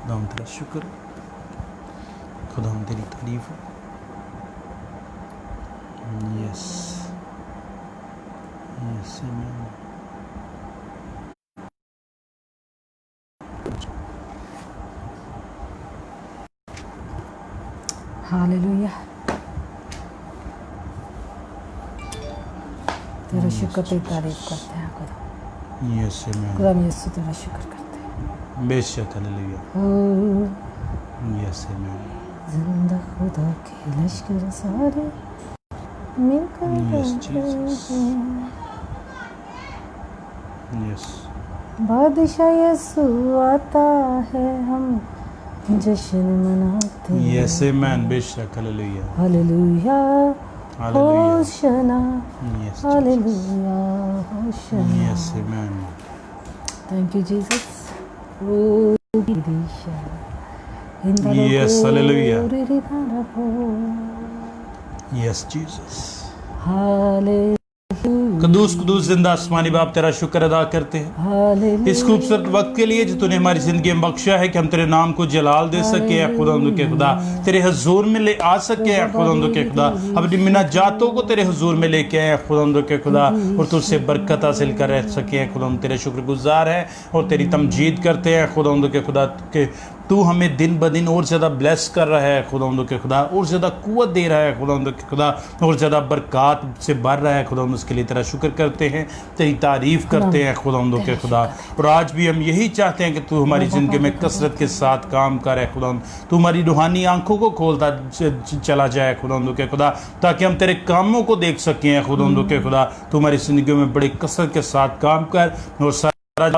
खुदावंद तेरा शुक्र, खुदावंद तेरी तारीफ है। यस यस आमीन। हालेलुया। तेरा शुक्र, तेरी तारीफ करते हैं खुदा। यस आमीन। खुदा हम यीशु तेरा शुक्र करते हैं। बेशक हालेलुया। ओ यस आमीन। जिंदा खुदा के लश्कर सारे मिलकर यस जीसस। यस बादशाह यीशु आता है, हम जश्न मनाते हैं। यस आमीन। बेशक hallelujah. Hallelujah hallelujah. Hosanna, yes hallelujah hosanna. Yes आमीन। Thank you Jesus. Yes, hallelujah. Yes Jesus. Hallelujah कदूस कदूस जिंदा आसमानी बाप तेरा शुक्र अदा करते हैं इस खूबसूरत वक्त के लिए जो तूने हमारी जिंदगी में बख्शा है कि हम तेरे नाम को जलाल दे सके हैं खुदावंद के खुदा, तेरे हुजूर में ले आ सके हैं खुदावंद के खुदा, अपनी मिन्नजातों को तेरे हुजूर में लेके आए हैं खुदावंद के खुदा, और तुझसे बरकत हासिल कर रह सके हैं खुदावंद। तेरे शुक्रगुजार हैं और तेरी तमजीद करते हैं खुदावंद के खुदा के तू हमें दिन ब दिन और ज़्यादा ब्लेस कर रहा है खुदावंद के खुदा, और ज़्यादा कुव्वत दे रहा है खुदावंद के खुदा, और ज़्यादा बरक़ात से भर रहा है खुदावंद। उसके लिए तेरा शुक्र करते हैं, तेरी तारीफ़ करते हैं खुदावंद के खुदा। और आज भी हम यही चाहते हैं कि तू हमारी ज़िंदगी में कसरत के साथ काम करे खुदावंद। तू हमारी रूहानी आंखों को खोलता चला जाए खुदावंद के खुदा, ताकि हम तेरे कामों को देख सकें खुदावंद के खुदा। तू हमारी ज़िंदगी में बड़ी कसरत के साथ काम कर और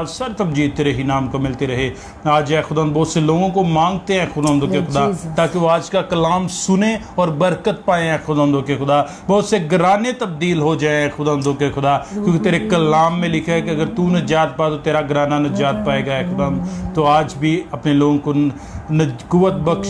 सर तमजीद तेरे ही नाम को मिलती रहे। आज है खुदा बहुत से लोगों को मांगते हैं खुदा के खुदा, ताकि वो आज का कलाम सुने और बरकत पाए हैं खुदा के खुदा। बहुत से घराने तब्दील हो जाए खुदा के खुदा, क्योंकि तेरे कलाम में लिखा है कि अगर तू नजात पा तो तेरा घराना नजात पाएगा खुदा। तो आज भी अपने लोगों को कुव्वत बख्श,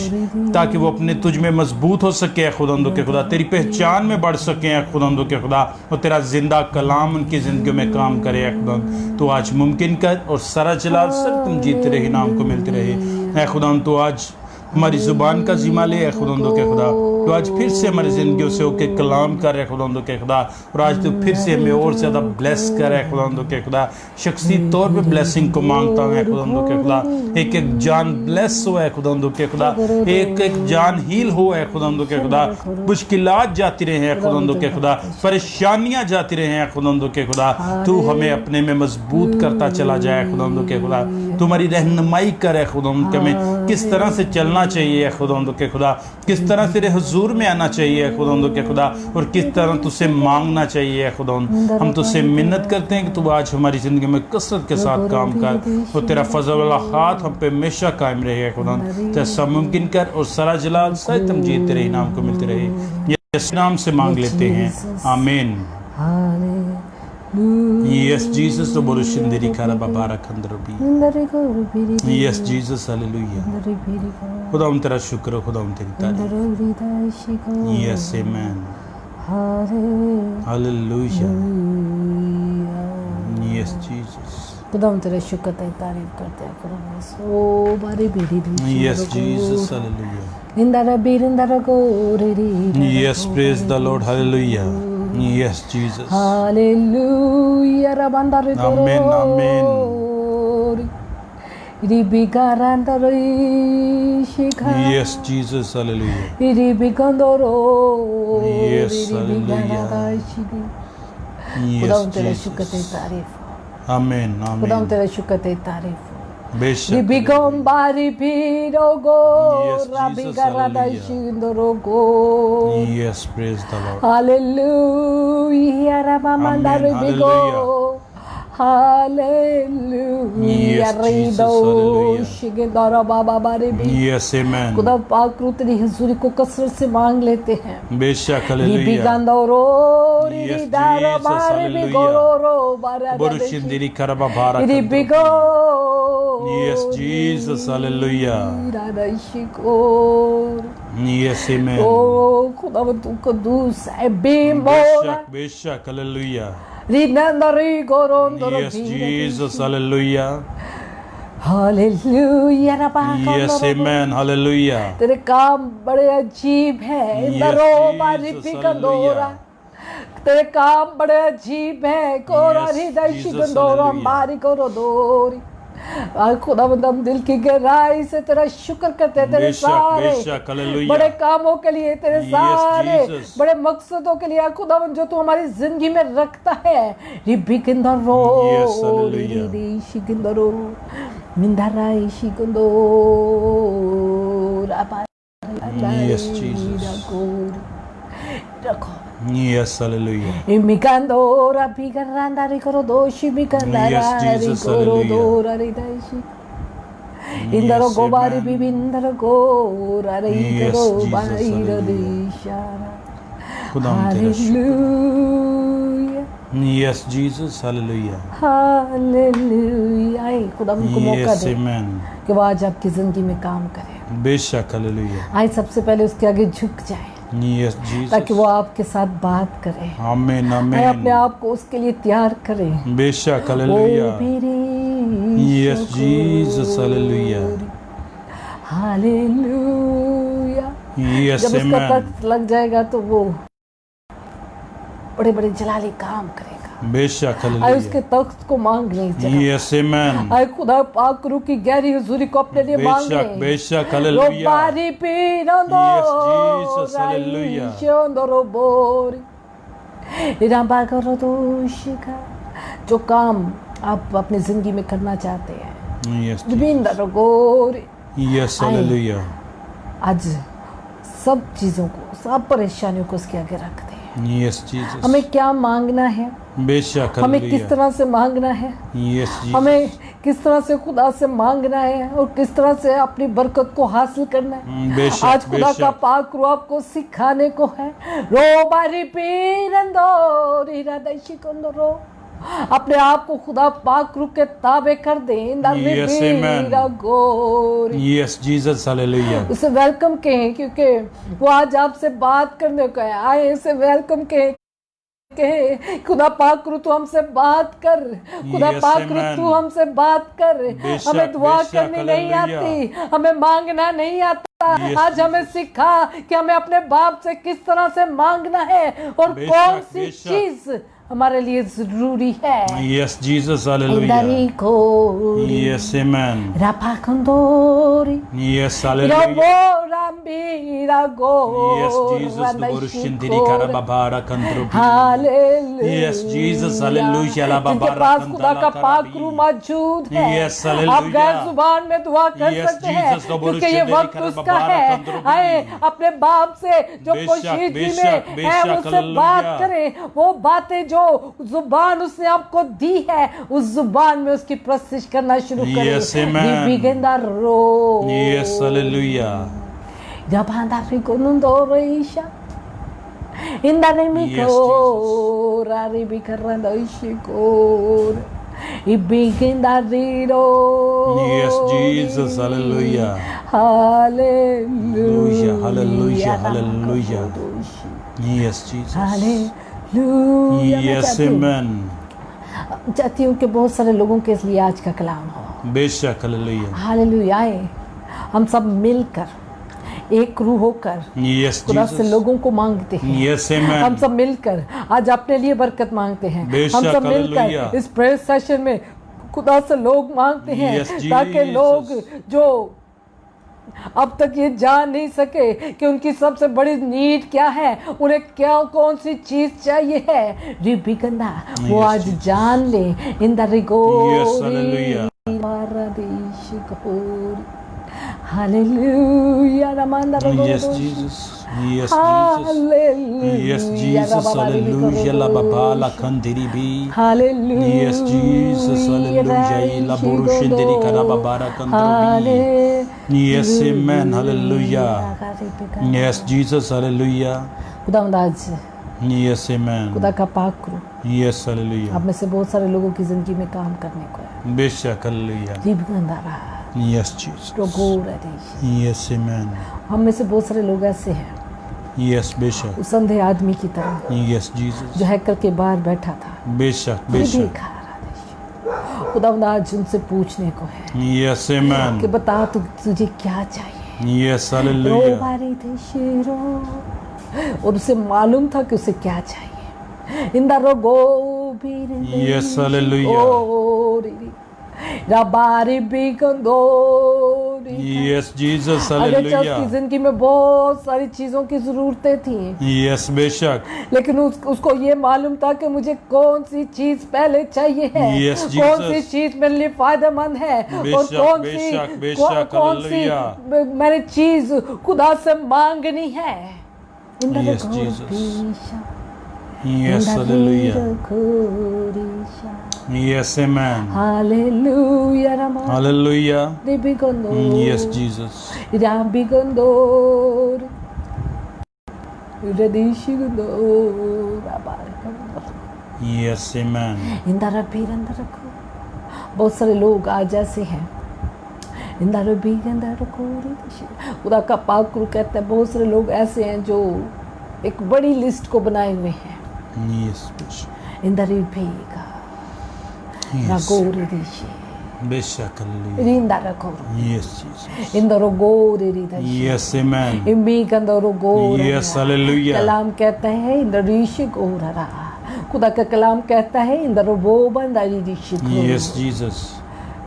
ताकि वो अपने तुझ में मजबूत हो सके खुदा के खुदा, तेरी पहचान में बढ़ सके खुदा के खुदा, और तेरा जिंदा कलाम उनकी ज़िंदगी में काम करे खुदा। तो आज मुमकिन कर और सारा जलाल सर तुम जीते रहे नाम को मिलते रहे है खुदा। तो आज हमारी ज़ुबान का ज़िम्मा ले खुदा के खुदा, तो आज फिर से हमारी ज़िंदगियों से होके कलाम कर रहे खुदा के खुदा, और आज तो फिर से हमें और ज़्यादा ब्लेस कर रहे खुदा के खुदा। शख्सी तौर पे ब्लेसिंग को मांगता हूँ खुदा के खुदा। एक एक जान ब्लेस हो है खुदा के खुदा, एक एक जान हील हो है खुदा के खुदा। मुश्किलात जाती रहे हैं खुदा के खुदा, परेशानियाँ जाती रहे हैं खुदा के खुदा। तू हमें अपने में मजबूत करता चला जाए खुदा के खुदा। तुम्हारी रहनुमाई करे खुदा के, में किस तरह से चलना चाहिए खुदा के खुदा, किस तरह से हुजूर में आना चाहिए खुदा के खुदा, और किस तरह तुझसे मांगना चाहिए खुदा। हम तुझसे मिन्नत करते हैं कि तू आज हमारी ज़िंदगी में कसरत के साथ काम कर, और तेरा फजल वाला हाथ हम पे हमेशा कायम रहे खुदा। जैसा मुमकिन कर और सारा जलाल सर तमजीद तेरे नाम को मिलते रहे। इस नाम से मांग लेते हैं, आमीन। Yes Jesus, तो बोलो शिंदेरी खारा बाबारा खंदरबी। Yes Jesus, hallelujah. खुदा हम तेरा शुक्र, खुदा हम तेरी तारीफ। Yes amen, hallelujah. Yes Jesus, खुदा हम तेरा शुक्र तेरी तारीफ करते हैं खुदा। सो बारी बेरी दी। Yes Jesus, hallelujah. इंदरा बीरिंदरा को रेरी। Yes, praise the Lord, hallelujah. Yes Jesus, Hallelujah. Rabandare amen amen. Ribigarandare shikha. Yes Jesus, hallelujah. Ribigandoro. Yes, hallelujah. Yes Jesus, amen खुदा हम amen. तेरा शुक्र तेरी तारीफ। बेशक Ribigombari pirogo. Yes, Jesus, Rabigarada hallelujah. shindorogo. Yes, praise the Lord. Hallelujah. Rabamandare Amen, bigo. Hallelujah. Yes, Jesus, hallelujah. शिगेदारा बाबा बारे भी। Yes, amen. खुदा पाक रू तेरी हुजूरी को कसरत से मांग लेते हैं। बेशक hallelujah. बिगंदरो Yes, रिदारा Jesus, बारे hallelujah. बिगोरो बारा बोरुशिंदिरी करबा भारा रिबिगो। Yes, Jesus, hallelujah. राशिकोर। Yes, amen. ओ खुदा तू कदूस है बेमोना। बेशक hallelujah. रिनंदरी गोरोंदरो। Yes, Jesus, hallelujah. Hallelujah रबा Yes, amen. Hallelujah. तेरे काम बड़े अजीब है Yes, इंदरो Jesus. बारिपी कंदोरा तेरे काम बड़े अजीब है कोरा Yes, हृदय Jesus. शिकंदोरा Hallelujah. बारी करो दोरी खुदावंद हम दिल की गहराई से तेरा शुक्र करते हैं तेरे बेशक, सारे बेशक, हालेलुया। बड़े कामों के लिए तेरे Yes, सारे Jesus. बड़े मकसदों के लिए खुदावंद जो तू हमारी जिंदगी में रखता है रिबी किंदरो Yes, hallelujah. Ridhi शिकंदरो मिंदराई शिकंदो राबा Yes, Jesus. रखो Yes, hallelujah. Imikandora pikaranda rikorodoshi Yes, mikandara Jesus, rikorodora ridashi. Indaro Yes, gobari amen. bibindara gora Yes, rikoro Jesus, baira hallelujah. dishara. खुदाम तेरा शुक्र। Hallelujah. Yes, Jesus, hallelujah. Hallelujah. आए खुदा हमको मौका Yes, दे amen. कि वो आज आपकी जिंदगी में काम करे। बेशक, hallelujah. आए सबसे पहले उसके आगे झुक जाए Yes, Jesus. ताकि वो आपके साथ बात करे। Amen, आए अपने amen. आप को उसके लिए तैयार करें। बेशक, ओ hallelujah. मेरे Yes, Jesus, hallelujah. Hallelujah Yes, जब उसका amen. तख्त लग जाएगा तो वो बड़े बड़े जलाली काम करेगा। बेशक, आए उसके hallelujah. तख्त को मांग नहीं जगह Yes, amen. आए खुदा पाक रूह की गहरी हुजूरी को अपने लिए मांग बेशक, ले। बेशक, hallelujah. रोबारी पीरंदो Yes, Jesus, hallelujah. राइशोंदरो बोरी इरांबा करो दोशिका जो काम आप अपनी जिंदगी में करना चाहते हैं Yes, विभिन्न गोरी yes, आए। hallelujah. आज सब चीजों को सब परेशानियों को उसके आगे रखते हैं। Yes, Jesus. हमें क्या मांगना है बेशक, हमें किस hallelujah. तरह से मांगना है Yes, Jesus. हमें किस तरह से खुदा से मांगना है और किस तरह से अपनी बरकत को हासिल करना है। बेशक, आज खुदा का बेशक। पाक रूह आपको सिखाने को है। रो बारी पीरंदो रीरादशी कंदरो अपने आप को खुदा पाक रूह के ताबे कर दे। Yes, amen. गोरी Yes, Jesus, hallelujah. उसे वेलकम कहें क्योंकि वो आज आपसे बात करने को है। आए उसे वेलकम कहें खुदा पाक रू तू हमसे बात कर। खुदा Yes, पाक रू amen. तू हमसे बात कर। बेशक, हमें दुआ बेशक, करनी नहीं हालेलुया। आती हमें मांगना नहीं आता। Yes, आज हमें सिखा कि हमें अपने बाप से किस तरह से मांगना है और बेशक, कौन सी बेशक। चीज हमारे लिए जरूरी है। Yes, Jesus, hallelujah. इंदरिको Yes, amen. रापा कंदोरी Yes, hallelujah. Yes, Jesus, the Borushindiri Karababara Kandrubi. Yes, Jesus, hallelujah. La जिनके babara पास खुदा का kandala पाक karabi. रूह मौजूद है Yes, hallelujah. आप गैर जुबान में दुआ कर Yes, सकते हैं Jesus, the क्योंकि ये Borushindiri वक्त उसका Karababara है। Kandrubi. आए अपने बाप से जो बेशक, पोशीदगी में बेशक, है बेशक, उससे hallelujah. बात करें। वो बातें जो जुबान उसने आपको दी है उस जुबान में उसकी प्रस्तुत करना शुरू करें। Yes, amen. बिगेंदा row Yes, hallelujah. Rabanda Riconundo Reisha in the Nemico Raribi Carranda Ishiko it begin that Rido. Yes, Jesus, hallelujah. Hallelujah. Hallelujah, hallelujah. Yes, Jesus. Hallelujah. Yes, amen. चाहती हूँ कि बहुत सारे लोगों के लिए आज का कलाम हो। बेशक, hallelujah. हालेलुया। हम सब मिलकर एक रूह होकर Yes, खुदा से Jesus. लोगों को मांगते हैं। Yes, amen. हम सब मिलकर आज अपने लिए बरकत मांगते हैं। बेशक, हम सब हालेलुया। मिलकर इस प्रेयर सेशन में खुदा से लोग मांगते हैं Yes, ताकि Jesus. लोग जो अब तक ये जान नहीं सके कि उनकी सबसे बड़ी नीड क्या है, उन्हें क्या कौन सी चीज चाहिए है, रिबिकंदा वो Yes, आज Jesus. जान ले इन द रिगोरी Yes, hallelujah. Hallelujah. Ramanda Yes, Jesus. Yes, Jesus. Yes, Jesus. Hallelujah. La baba la kandiribi. Hallelujah. Yes, Jesus. Hallelujah. La burushindiri karababara kandrubi. Yes, amen. Hallelujah. Yes, Jesus. Hallelujah. खुदावंद आज Yes, amen. खुदा का पाक रूह Yes, hallelujah. आप में से बहुत सारे लोगों की जिंदगी में काम करने को है। बेशक, hallelujah. रिबिकंदा रहा Yes, Jesus. Yes, amen. हम में से बहुत सारे लोग ऐसे हैं Yes, बेशक. उस अंधे आदमी की तरह Yes, Jesus. जो हैकर के बाहर बैठा था बेशक, ये भी बेशक. खा रहा था। खुदावंद आज उनसे पूछने को है Yes, amen. कि बता तुझे क्या चाहिए। Yes, hallelujah. बारी थे शेरों, और उसे मालूम था कि उसे क्या चाहिए। इंदर गो भी Yes, hallelujah. रबारी भी कंदोरी। Yes, Jesus, अगर उसकी hallelujah. जिंदगी में बहुत सारी चीजों की जरूरतें थी, Yes, बेशक. लेकिन उसको ये मालूम था कि मुझे कौन सी चीज पहले चाहिए है, Yes, कौन सी Jesus. चीज मेरे लिए फायदेमंद है, और बेशक, कौन बेशक, सी बेशक, कौन सी hallelujah. मैंने चीज खुदा से मांगनी है। Yes, Jesus. Yes, hallelujah. Yes, amen. Hallelujah, Rama. Hallelujah. Ribigondor. Yes, Jesus. Rambigondor. Radishigondor. Rabarikondor. Yes, amen. Indara भी अंदर रखो। बहुत सारे लोग आज ऐसे हैं, इंदारा भी अंदर रखो। खुदा का पाक रूह कहता है बहुत सारे लोग ऐसे हैं जो एक बड़ी लिस्ट को बनाए हुए हैं। Yes, बेशक. इंदारा भी का Yes. रागोरी दिशे बेशक, hallelujah. इंदारा रखो। Yes, Jesus. इंदारो गोरी दिशे। Yes, amen. इम्मी कंदरो गोरा। Yes, hallelujah. कलाम कहता है इंदरीश गोरा। खुदा का कलाम कहता है इंदरो वो बंदारी दिशे। Yes, Jesus.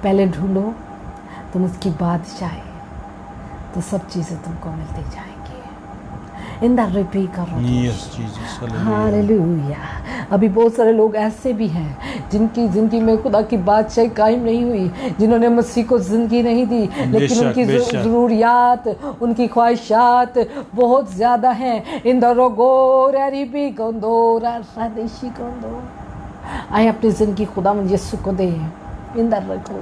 पहले ढूंढो तुम उसकी बादशाही, तो सब चीजें तुमको मिलती जाएंगी। इंदर रिपी करो। Yes, Jesus. Hallelujah. हालेलुया। अभी बहुत सारे लोग ऐसे भी हैं जिनकी जिंदगी में खुदा की बादशाही कायम नहीं हुई, जिन्होंने मसीह को जिंदगी नहीं दी, लेकिन बेशक, उनकी बेशक। जरूरियात, उनकी ख्वाहिशात बहुत ज्यादा हैं। इंदरो गोरा रिपी गोंदोरा रादेशी गोंदो। आए अपनी जिंदगी खुदावंद यीशु को दे। इंदर रखो।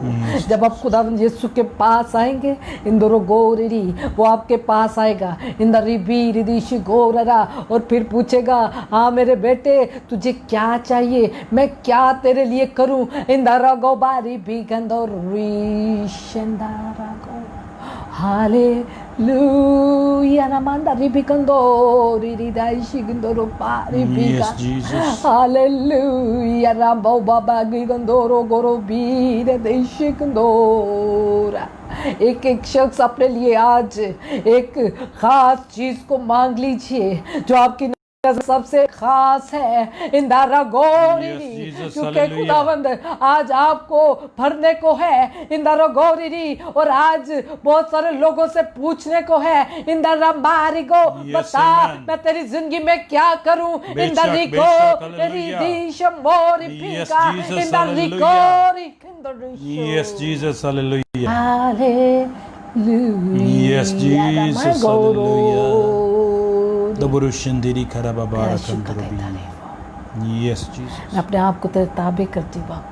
जब आप खुदावंद यीशु के पास आएंगे, इंदरो गोरी, वो आपके पास आएगा, इंदर रिबी रिदिश गोरा, और फिर पूछेगा, हाँ मेरे बेटे तुझे क्या चाहिए, मैं क्या तेरे लिए करूं। इंदर गो बारी भी गंदो रिशंदारा गो। Hallelujah, namanda ribikando riridaishi gindoro pari bika. Yes, Jesus. Hallelujah, rambo baba gindoro goro bire deishi gindora. एक शख्स अपने लिए आज एक खास चीज को मांग लीजिए जो आपकी सबसे खास है। इंदारा गोरी, क्योंकि खुदावंद आज आपको भरने को है। इंदारा गोरी, और आज बहुत सारे लोगों से पूछने को है। इंदारा मारी को बता मैं तेरी जिंदगी में क्या करूं। इंदारी गोरी दिशम मोरी पिका। इंदारी गोरी Yes, Jesus. Hallelujah. Hallelujah. Yes, Jesus. Hallelujah. Daburushandiri karababara kandrobi. Yes, Jesus. मैं अपने आप को तेरे ताबे करती हूँ बाप।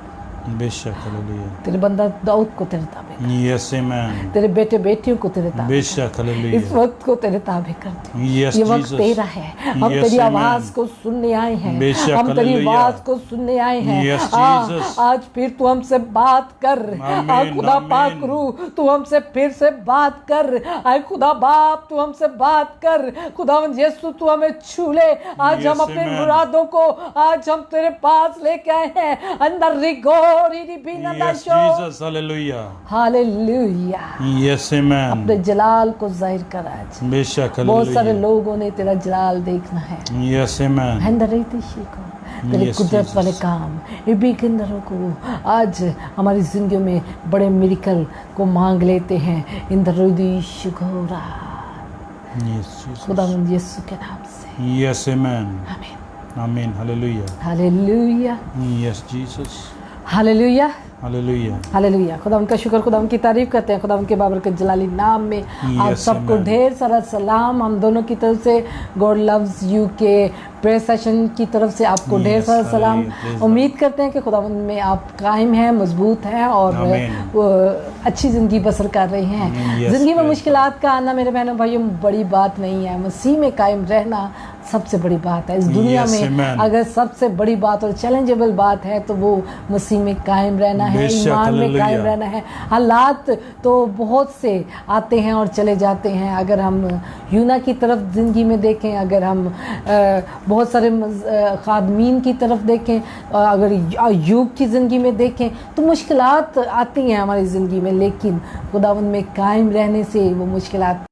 बेशक, हालेलुया। तेरे बंदा दाऊद को तेरे ताबे, Yes, amen. तेरे बेटे बेटियों को तेरे ताबे, बेशक, हालेलुया। इस वक्त को तेरे ताबे करती हूँ। Yes, ये वक्त Jesus. तेरा है। हम Yes, तेरी amen. आवाज को सुनने आए हैं। बेशक, हम तेरी हालेलुया। आवाज को सुनने आए हैं। Yes, Jesus. आज फिर तू हमसे बात कर। आमीन, खुदा आमीन। पाक रूह तू हमसे फिर से बात कर। आए खुदा बाप तू हमसे बात कर। खुदावंद यीशु तू हमें छू ले। आज Yes, हम अपने amen. मुरादों को आज हम तेरे पास लेके आए हैं। अंदर रिगोरी Ribena Yes, daisho. Jesus. Hallelujah. Hallelujah. Yes, amen. अपने जलाल को जाहिर कर आज। बेशक, बहुत सारे हालेलुया। लोगों ने तेरा जलाल देखना है। Yes, amen. तेरे Yes, कुदरत Jesus. वाले काम इबी के अंदरों को आज हमारी जिंदगी में बड़े मिरेकल को मांग लेते हैं। इंद्रदीश घोरा Yes, Jesus. खुदावंद यीशु के नाम से Yes, amen. आमीन। Amen. Hallelujah. Hallelujah Yes, Jesus. Hallelujah Hallelujah. Hallelujah. खुदा उनका शुक्र, खुदा उनकी तारीफ करते हैं। खुदा उनके बाबर के जलाली नाम में आप सबको amen. ढेर सारा सलाम हम दोनों की तरफ से। गॉड लव्स यू के प्रेयर सेशन की तरफ से आपको ढेर Yes, सारा सलाम। hallelujah. Praise उम्मीद करते हैं कि खुदा में आप कायम हैं, मजबूत हैं और Amen. वो अच्छी ज़िंदगी बसर कर रहे हैं। Yes, ज़िंदगी में praise मुश्किलात का आना मेरे बहनों भाइयों बड़ी बात नहीं है। मसीह में कायम रहना सबसे बड़ी बात है। इस दुनिया Yes, में amen. अगर सबसे बड़ी बात और चैलेंजेबल बात है तो वो मसीह में कायम रहना है, बेशक, ईमान में हालेलुया। कायम रहना है। हालात तो बहुत से आते हैं और चले जाते हैं। अगर हम यूना की तरफ ज़िंदगी में देखें, अगर हम बहुत सारे खादमीन की तरफ देखें, अगर अय्यूब की ज़िंदगी में देखें, तो मुश्किलात आती हैं हमारी ज़िंदगी में, लेकिन खुदावंद में कायम रहने से वो मुश्किलात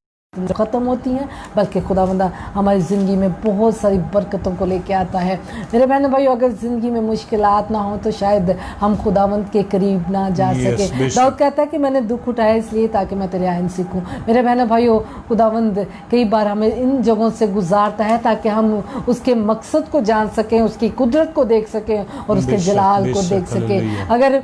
ख़त्म होती हैं, बल्कि खुदावंद हमारी ज़िंदगी में बहुत सारी बरकतों को लेके आता है। मेरे बहन भाइयों, अगर ज़िंदगी में मुश्किलात ना हो तो शायद हम खुदावंद के करीब ना जा Yes, सके। बेशक। दाऊद कहता है कि मैंने दुख उठाया इसलिए ताकि मैं तेरे आइन सीखूं। मेरे बहन भाइयों, खुदावंद कई बार हमें इन जगहों से गुजारता है ताकि हम उसके मकसद को जान सकें, उसकी कुदरत को देख सकें और उसके बेशक, जलाल को बेशक, देख सकें। हालेलुया। अगर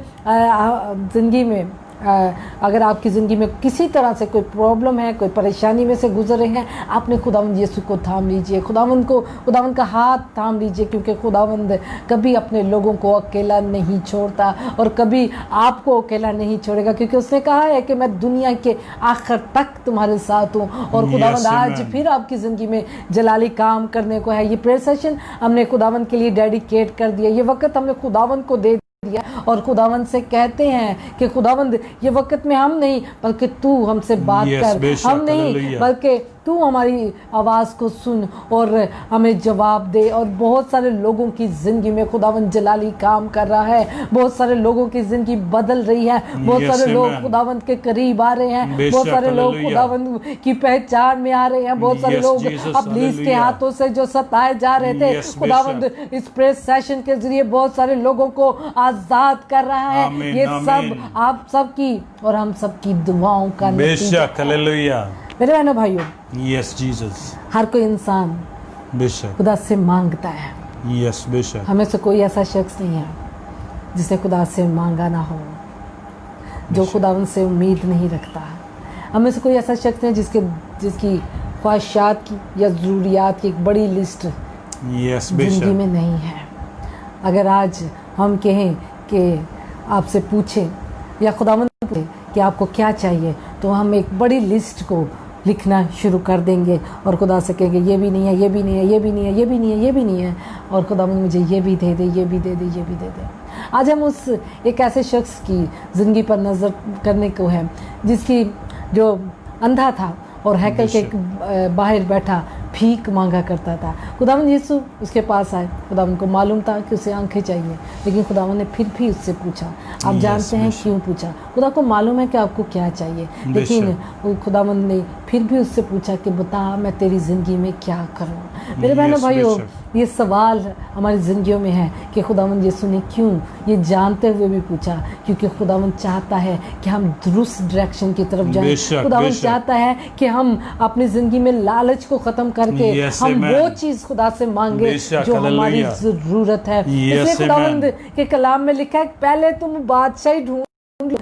ज़िंदगी में अगर आपकी ज़िंदगी में किसी तरह से कोई प्रॉब्लम है, कोई परेशानी में से गुजर रहे हैं, आपने खुदावंद यीशु को थाम लीजिए, खुदावंद का हाथ थाम लीजिए, क्योंकि खुदावंद कभी अपने लोगों को अकेला नहीं छोड़ता और कभी आपको अकेला नहीं छोड़ेगा, क्योंकि उसने कहा है कि मैं दुनिया के आखिर तक तुम्हारे साथ हूँ। और खुदावंद Yes, आज amen. फिर आपकी ज़िंदगी में जलाली काम करने को है। ये प्रेयर सेशन हमने खुदावंद के लिए डेडिकेट कर दिया, ये वक्त हमने खुदावंद को दे दिया और खुदावंद से कहते हैं कि खुदावंद ये वक्त में हम नहीं बल्कि तू हमसे बात Yes, कर, बेशक, हम नहीं हालेलुया। बल्कि तू हमारी आवाज़ को सुन और हमें जवाब दे। और बहुत सारे लोगों की ज़िंदगी में खुदावंद जलाली काम कर रहा है, बहुत सारे लोगों की ज़िंदगी बदल रही है, बहुत Yes, सारे लोग amen. खुदावंद के करीब आ रहे हैं, बेशक, बहुत सारे लोग हालेलुया। खुदावंद की पहचान में आ रहे हैं, बहुत सारे Yes, लोग Jesus, अब्लीस के हालेलुया। हाथों से जो सताए जा रहे थे, Yes, खुदावंद इस प्रेयर सेशन के जरिए बहुत सारे लोगों को आज़ाद कर रहा है। आमीन, ये आमीन। सब आप सब की और हम सब की दुआओं का नतीजा बेशक, है। हालेलुया। मेरे बहनों भाइयों, यस जीसस, हर कोई इंसान बेशक, खुदा से मांगता है। यस बेशक, हमें से कोई ऐसा शख्स नहीं है जिसे खुदा से मांगा ना हो, जो खुदावंद से उम्मीद नहीं रखता। हमें से कोई ऐसा शख्स नहीं जिसकी ख्वाहिशात की या ज़रूरियात की एक बड़ी लिस्ट यस ज़िंदगी बेशक, में नहीं है। अगर आज हम कहें कि आपसे पूछें या खुदावंद पूछे कि आपको क्या चाहिए, तो हम एक बड़ी लिस्ट को लिखना शुरू कर देंगे और खुदा से कहेंगे ये भी नहीं है, ये भी नहीं है, ये भी नहीं है, ये भी नहीं है, ये भी नहीं है, और खुदावंद मुझे ये भी दे दे, ये भी दे दे, ये भी दे दे। आज हम उस एक ऐसे शख्स की ज़िंदगी पर नज़र करने को है जो अंधा था और हैकल के बाहर बैठा भीख मांगा करता था। खुदावंद यीशु उसके पास आए। खुदावंद को मालूम था कि उसे आंखें चाहिए, लेकिन खुदावंद ने फिर भी उससे पूछा। आप जानते हैं क्यों पूछा? खुदा को मालूम है कि आपको क्या चाहिए, लेकिन खुदावंद ने फिर भी उससे पूछा कि बता मैं तेरी ज़िंदगी में क्या करूं। मेरे बहनों भाइयों, ये सवाल हमारी ज़िंदगियों में है कि खुदावंद यीशु ने क्यों, ये जानते हुए भी पूछा, क्योंकि खुदावंद चाहता है कि हम दुरुस्त डायरेक्शन की तरफ जाएं। खुदावंद चाहता है कि हम अपनी ज़िंदगी में लालच को ख़त्म करके हम वो चीज़ खुदा से मांगे जो हमारी ज़रूरत है। इसलिए खुदावंद के कलाम में लिखा है पहले तुम बादशाही ढूंढ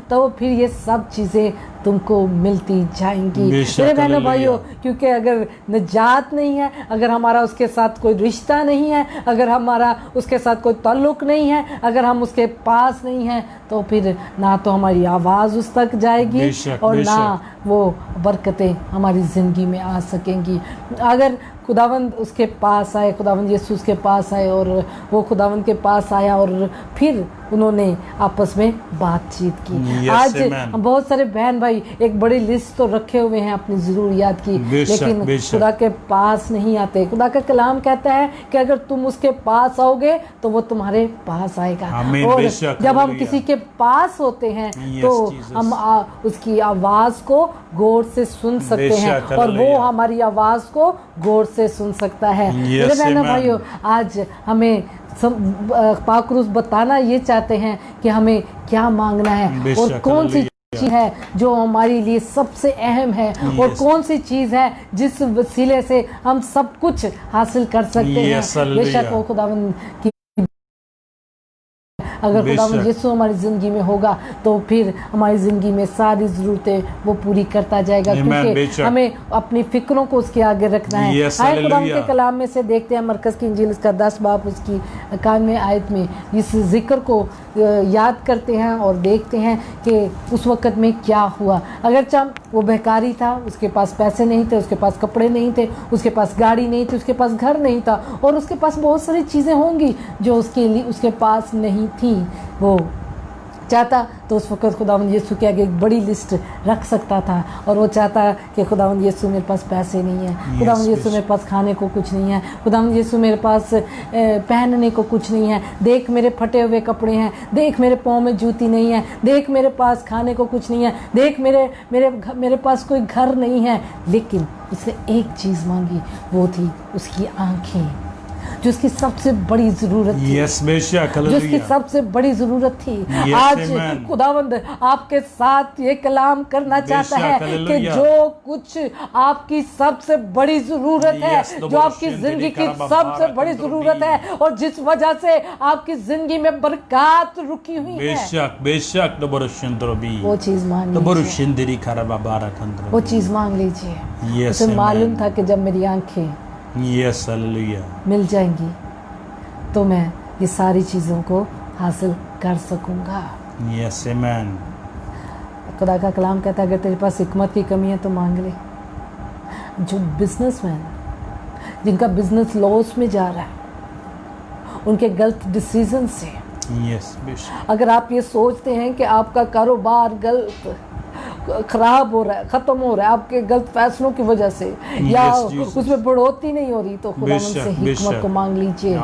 तो फिर ये सब चीज़ें तुमको मिलती जाएंगी। मेरे बहनों भाइयों, क्योंकि अगर निजात नहीं है, अगर हमारा उसके साथ कोई रिश्ता नहीं है, अगर हमारा उसके साथ कोई ताल्लुक़ नहीं है, अगर हम उसके पास नहीं हैं, तो फिर ना तो हमारी आवाज़ उस तक जाएगी और ना वो बरकतें हमारी ज़िंदगी में आ सकेंगी। अगर खुदावंद उसके पास आए, खुदावंद यीशु उसके पास आए और वो खुदावंद के पास आया और फिर उन्होंने आपस में बातचीत की। आज हम बहुत सारे बहन भाई एक बड़ी लिस्ट तो रखे हुए हैं अपनी ज़रूरियात की, लेकिन खुदा के पास नहीं आते। खुदा का कलाम कहता है कि अगर तुम उसके पास आओगे तो वो तुम्हारे पास आएगा। और जब हम किसी के पास होते हैं तो हम उसकी आवाज़ को गौर से सुन सकते हैं और वो हमारी आवाज़ को गौर से सुन सकता है। मेरे बहनों भाइयों, आज हमें पाकरूस बताना ये चाहते हैं कि हमें क्या मांगना है और कौन सी चीज़ है जो हमारे लिए सबसे अहम है और कौन सी चीज़ है जिस वसीले से हम सब कुछ हासिल कर सकते हैं। बेशक वो खुदावंद की, अगर खुदावंद यीशु हमारी ज़िंदगी में होगा तो फिर हमारी ज़िंदगी में सारी ज़रूरतें वो पूरी करता जाएगा, क्योंकि हमें अपनी फ़िक्रों को उसके आगे रखना है। आए खुदावंद के कलाम में से देखते हैं मरकज़ की इंजील उसका 10 बाब उसकी 91 आयत में इस जिक्र को याद करते हैं और देखते हैं कि उस वक़्त में क्या हुआ। अगर वो भिखारी था, उसके पास पैसे नहीं थे, उसके पास कपड़े नहीं थे, उसके पास गाड़ी नहीं थी, उसके पास घर नहीं था, और उसके पास बहुत सारी चीज़ें होंगी जो उसके पास नहीं थी। वो चाहता तो उस वक़्त खुदावंद यीशु के आगे एक बड़ी लिस्ट रख सकता था, और वो चाहता कि खुदावंद यीशु मेरे पास पैसे नहीं है, खुदावंद यीशु मेरे पास खाने को कुछ नहीं है, खुदावंद यीशु मेरे पास पहनने को कुछ नहीं है, देख मेरे फटे हुए कपड़े हैं, देख मेरे पाँव में जूती नहीं है, देख मेरे पास खाने को कुछ नहीं है, देख मेरे पास कोई घर नहीं है। लेकिन उसने एक चीज़ मांगी, वो थी उसकी आँखें, जो उसकी सबसे बड़ी ज़रूरत थी। यस बेशक, जो उसकी सबसे बड़ी ज़रूरत थी। आज खुदावंद आपके साथ ये कलाम करना चाहता है कि जो कुछ आपकी सबसे बड़ी ज़रूरत है, जो आपकी ज़िंदगी की सबसे बड़ी ज़रूरत है, और जिस वजह से आपकी ज़िंदगी में बरकत रुकी हुई है, बेशक बेशक वो चीज़ मांग लीजिए। वो चीज़ मांग लीजिए। उसे मालूम था कि जब मेरी आंखें यस हालेलुया मिल जाएंगी तो मैं ये सारी चीज़ों को हासिल कर सकूंगा। यस आमीन। खुदा का कलाम कहता है अगर तेरे पास हिकमत की कमी है तो मांग ले। जो बिजनेसमैन जिनका बिजनेस लॉस में जा रहा है, उनके गलत डिसीजन से, यस बेशक, अगर आप ये सोचते हैं कि आपका कारोबार गलत खराब हो रहा है, ख़त्म हो रहा है आपके गलत फैसलों की वजह से, या उसमें बढ़ोतरी नहीं हो रही, तो खुदावंद से हिकमत को मांग लीजिए।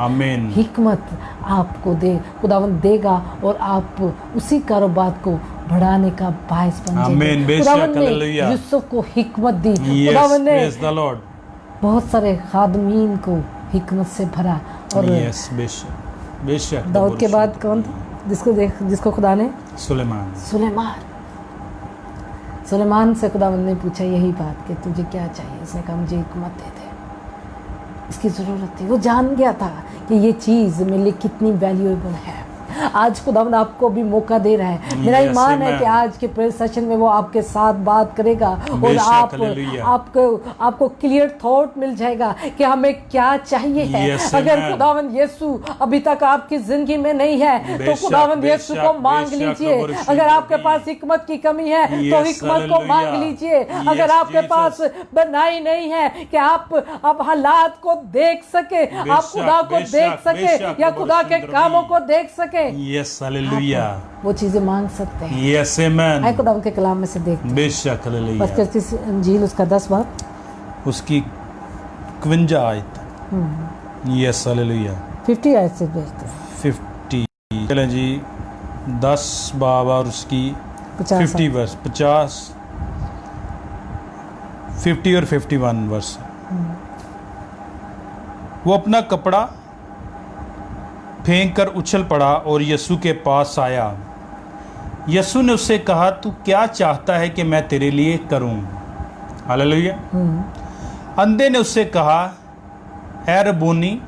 हिकमत आपको खुदावंद देगा और आप उसी कारोबार को बढ़ाने का बायस बन जाएंगे। खुदावंद ने यूसुफ को हिकमत दी। खुदावंद ने बहुत सारे खादमीन को हिकमत से भरा। और दाऊद के बाद कौन जिसको खुदा ने? सुलेमान से खुदावंद ने पूछा यही बात कि तुझे क्या चाहिए। उसने कहा मुझे हिकमत दे दे, इसकी ज़रूरत थी। वो जान गया था कि ये चीज़ मेरे लिए कितनी वैल्यूएबल है। आज खुदावंद आपको भी मौका दे रहा है। मेरा ईमान है कि आज के प्रेयर सेशन में वो आपके साथ बात करेगा और आपको क्लियर थॉट मिल जाएगा कि हमें क्या चाहिए है। अगर खुदावंद यीशु अभी तक आपकी जिंदगी में नहीं है तो खुदावंद यीशु को मांग लीजिए। अगर आपके पास हिकमत की कमी है तो हिकमत को मांग लीजिए। अगर आपके पास बनाई नहीं है कि आप हालात को देख सके, आप खुदा को देख सके या खुदा के कामों को देख सके, यस हालेलुया, वो चीजें मांग सकते हैं। यस आमीन। आए खुदा उनके कलाम में से देखते हैं। बेशक हालेलुया। बस इंजील उसका 10 बाब उसकी 51 आयत। Yes hallelujah. 50 आयत से देखते हैं। 50 चलें जी, 10 बाब और उसकी 50 वर्स, 50 और 51 वर्स। वो अपना कपड़ा फेंक कर उछल पड़ा और यीशु के पास आया। यीशु ने उससे कहा तू क्या चाहता है कि मैं तेरे लिए करूं? हालेलुया। अंधे ने उससे कहा ऐ रब्बूनी,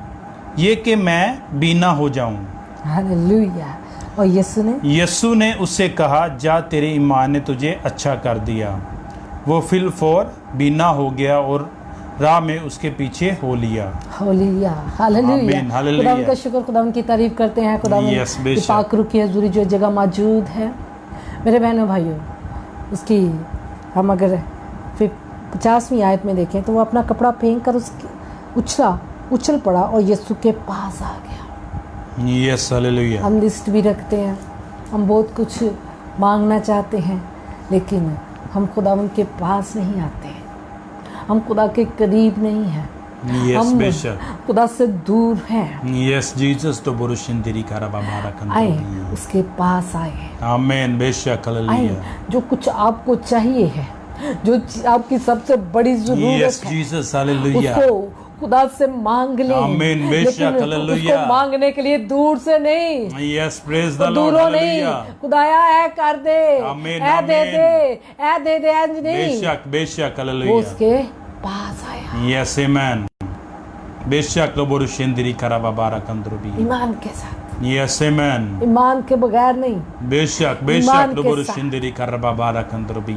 ये कि मैं बीना हो जाऊं। हालेलुया। और यीशु ने उससे कहा जा, तेरे ईमान ने तुझे अच्छा कर दिया। वो फिल फौर बीना हो गया और राह में उसके पीछे हो लिया। हालेलुया। खुदा का शुक्र, खुदा की तारीफ करते हैं। खुदा की पाक रूह की हजूरी जो जगह मौजूद है, मेरे बहनों भाइयों, उसकी हम अगर 50वीं आयत में देखें तो वो अपना कपड़ा फेंक कर उछल पड़ा और यीशु के पास आ गया। Yes hallelujah. हम लिस्ट भी रखते हैं, हम बहुत कुछ मांगना चाहते हैं, लेकिन हम खुदावंद के पास नहीं आते हैं, हम खुदा के करीब नहीं हैं। हम खुदा से दूर हैं। यस जीसस तो बुरुशिंदरी कराबामारा आए, उसके पास आए। आमीन। बेशक हालेलुया। जो कुछ आपको चाहिए है, जो आपकी सबसे बड़ी जरूरत है, जीसस हालेलुया, उसको खुदा से मांग ले। आमीन। बेशक हालेलुया। उसको मांगने के लिए दूर से नहीं। Yes praise the Lord. दूरों नहीं, खुदाया है कर दे, ऐ दे दे इंज नहीं। बेशक हालेलुया। उसके पास आया। यस आमीन। बेशक लोबोरुशिंदरी कराबाबारा कंद्रुबी, ईमान के साथ। यस आमीन। ईमान के बगैर नहीं। बेशक लोबोरुशिंदरी कराबाबारा कंद्रुबी।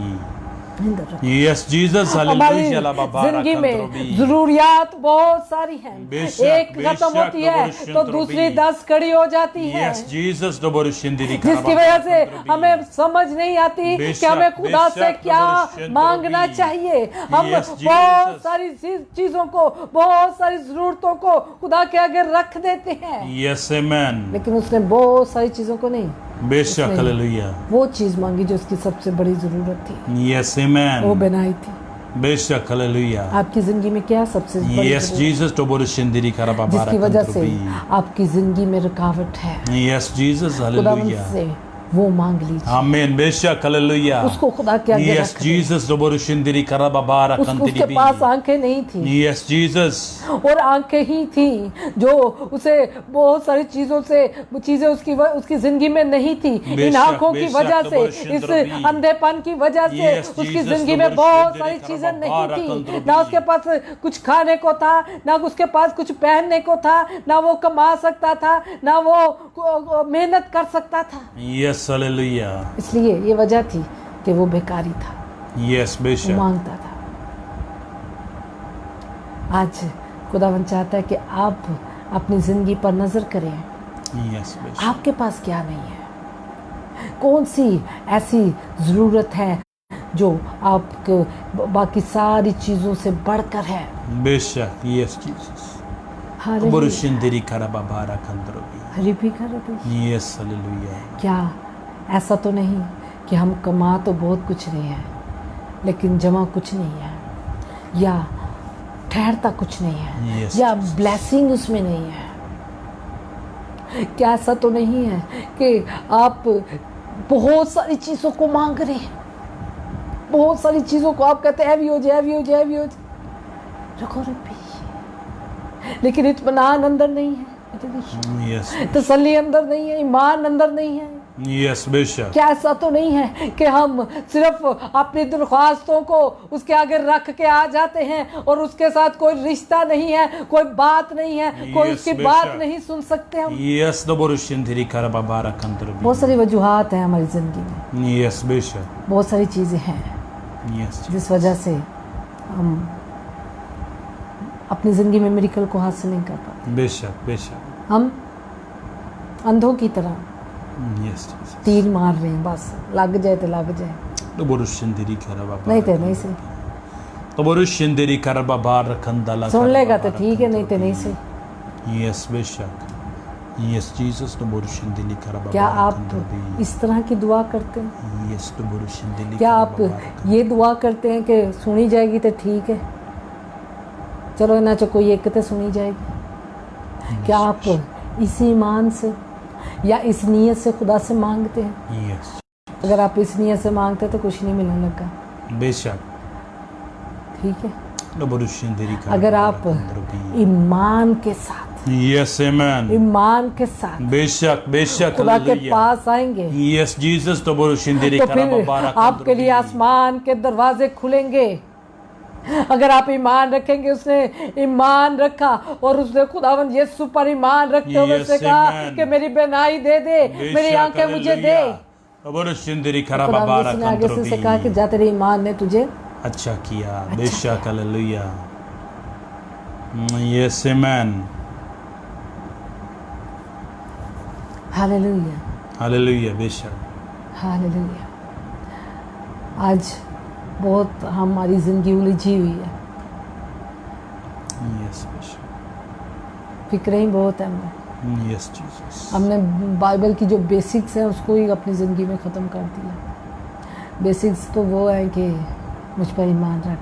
Yes, Jesus, हमारी hallelujah, la babara जिंदगी में कंट्रोबी। जरूरियात बहुत सारी हैं। बेशक, एक खत्म बेशक, होती है डबोरुशन तो त्रोबी। दूसरी 10 खड़ी हो जाती है, Yes, Jesus, डबोरुशिंदिरी जिसकी कराबा वजह से कंट्रोबी। हमें समझ नहीं आती बेशक, कि हमें खुदा से बेशक, क्या डबोरुशन मांगना त्रोबी। चाहिए। हम Yes, बहुत Jesus। सारी चीजों को, बहुत सारी जरूरतों को खुदा के आगे रख देते हैं, Yes, amen। लेकिन उसने बहुत सारी चीजों को नहीं, बेशक, उसने हालेलुया। वो चीज मांगी जो उसकी सबसे बड़ी जरूरत थी, Yes, वो amen। बनाई थी। बेशक, हालेलुया। आपकी जिंदगी में क्या सबसे बड़ी Yes, जरूरत, Jesus, डबोरुशिंदिरी कराबा बारा जिसकी वजह से कंट्रोबी। आपकी जिंदगी में रुकावट है, Yes, Jesus, खुदावंद हालेलुया। से वो मांग लीजिए, आमीन। बेशक, हालेलुया। उसको खुदा के आगे Yes, रख दे। Jesus, डबोरुशिंदिरी कराबा बारा उसके कंट्रोबी। पास आंखें नहीं थी, Yes, Jesus। और आंखें ही थी जो उसे बहुत सारी चीजों से, वो चीजें उसकी जिंदगी में नहीं थी। इन बेशक, आंखों की बेशक, वजह से, डबोरुशिंदिरी। इस अंधेपन की वजह से Yes, उसकी Jesus, जिंदगी में बहुत सारी डबोरुशिंदिरी चीजें नहीं कराबा थी। कंट्रोबी। ना उसके पास कुछ खाने को था, ना उसके पास कुछ पहनने को था, ना वो कमा सकता था, ना वो मेहनत कर सकता था। Yes, hallelujah. इसलिए ये वजह थी कि वो बेकारी था, Yes, वो बेशक। मांगता था। आज खुदावंद चाहता है कि आप अपनी जिंदगी पर नजर करें, Yes, बेशक। आपके पास क्या नहीं है, कौन सी ऐसी जरूरत है जो आपको बाकी सारी चीजों से बढ़कर है। बेशक। Yes, Jesus। हालेलुया। डबोरुशिंदिरी कराबा बारा कंट्रोबी। रिपी कर दे। Yes, hallelujah. क्या ऐसा तो नहीं कि हम कमा तो बहुत कुछ रहे हैं लेकिन जमा कुछ नहीं है, या ठहरता कुछ नहीं है, Yes, या ब्लेसिंग उसमें नहीं है? क्या ऐसा तो नहीं है कि आप बहुत सारी चीज़ों को मांग रहे हैं, बहुत सारी चीज़ों को आप कहते हैं हैवी हो जाए, हैवी हो जाए, हैवी हो जाए, रखो रखी, लेकिन इत्मीनान अंदर नहीं है, Yes, तसल्ली अंदर नहीं है, ईमान अंदर नहीं है। yes, बेशक। क्या ऐसा तो नहीं है कि हम सिर्फ अपनी दरख्वास्तों को उसके आगे रख के आ जाते हैं और उसके साथ कोई रिश्ता नहीं है, कोई बात नहीं है, कोई Yes, उसकी बेशक। बात नहीं सुन सकते हम? Yes, डबोरुशिंदिरी कराबा बारा कंट्रोबी। बहुत सारी वजूहात हैं हमारी जिंदगी में, Yes, बेशक। बहुत सारी चीज़ें हैं Yes, जिस वजह से हम अपनी ज़िंदगी में मिरेकल को हासिल नहीं कर पाते। बेशक, बेशक। हम अंधों की तरह Yes, Jesus। तीर मार रहे हैं, बस लग जाए तो लग जाए, डबोरुशिंदिरी कराबा नहीं तो नहीं सही, डबोरुशिंदिरी कराबा बारा कंदाला सुन लेगा कराबा तो ठीक है, नहीं तो कंट्रोबी। नहीं सही। Yes, बेशक। Yes, Jesus, डबोरुशिंदिरी कराबा क्या बारा आप कंट्रोबी। इस तरह की दुआ करते हैं? Yes, डबोरुशिंदिरी क्या आप कराबा बारा ये दुआ करते हैं कि सुनी जाएगी तो ठीक है, चलो ना तो कोई एक तो सुनी जाएगी? क्या आप इस ईमान से या इस नीयत से खुदा से मांगते हैं? Yes, अगर आप इस नीयत से मांगते हैं तो कुछ नहीं मिलने लगा, बेशक। ठीक है। डबोरुशिंदिरी कराबा अगर बारा आप कंट्रोबी। ईमान के साथ, Yes, amen। ईमान के साथ बेशक, बेशक। खुदा के हालेलुया। पास आएंगे Yes, Jesus, डबोरुशिंदिरी तो कराबा फिर बारा आपके लिए कंट्रोबी। आसमान के दरवाजे खुलेंगे। अगर आप ईमान रखेंगे, उसने ईमान रखा और उसने खुदावंद यीशु पर ईमान रखते हुए Yes, उसने कहा amen। कि मेरी बेनाई दे दे, मेरी बेशक, आंखें मुझे दे। हालेलुया। डबोरुशिंदिरी कराबा खुदावंद बारा यीशु ने आगे से उसे कहा कि कंट्रोबी। जा, तेरे ईमान ने तुझे अच्छा किया। बेशक, hallelujah. Yes, amen। Hallelujah, hallelujah, बेशक। हालेलुया। आज बहुत हमारी जिंदगी उलझी हुई है, Yes, बेशक। फिक्रें ही बहुत है हमें। Yes, Jesus। हमने बाइबल की जो बेसिक्स हैं उसको ही अपनी ज़िंदगी में ख़त्म कर दिया। बेसिक्स तो वो है कि मुझ पर ईमान रख,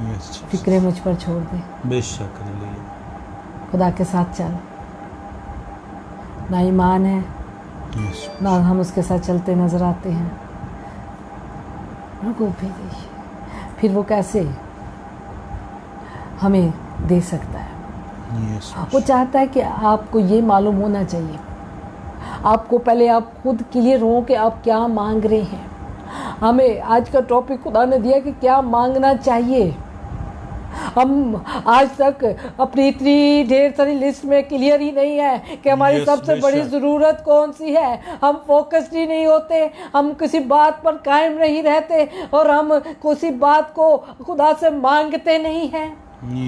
Yes, Jesus। फिक्रें मुझ पर छोड़ दे, बेशक, हालेलुया। खुदा के साथ चल। ना ईमान है, Yes। ना हम उसके साथ चलते नज़र आते हैं। रुको फिर वो कैसे हमें दे सकता है? Yes, वो चाहता है कि आपको ये मालूम होना चाहिए, आपको पहले आप खुद क्लियर हो कि आप क्या मांग रहे हैं। हमें आज का टॉपिक खुदा ने दिया कि क्या मांगना चाहिए। हम आज तक अपनी इतनी ढेर सारी लिस्ट में क्लियर ही नहीं है कि हमारी Yes, सबसे बड़ी बेशक। ज़रूरत कौन सी है। हम फोकस्ड ही नहीं होते, हम किसी बात पर कायम नहीं रहते और हम किसी बात को खुदा से मांगते नहीं हैं।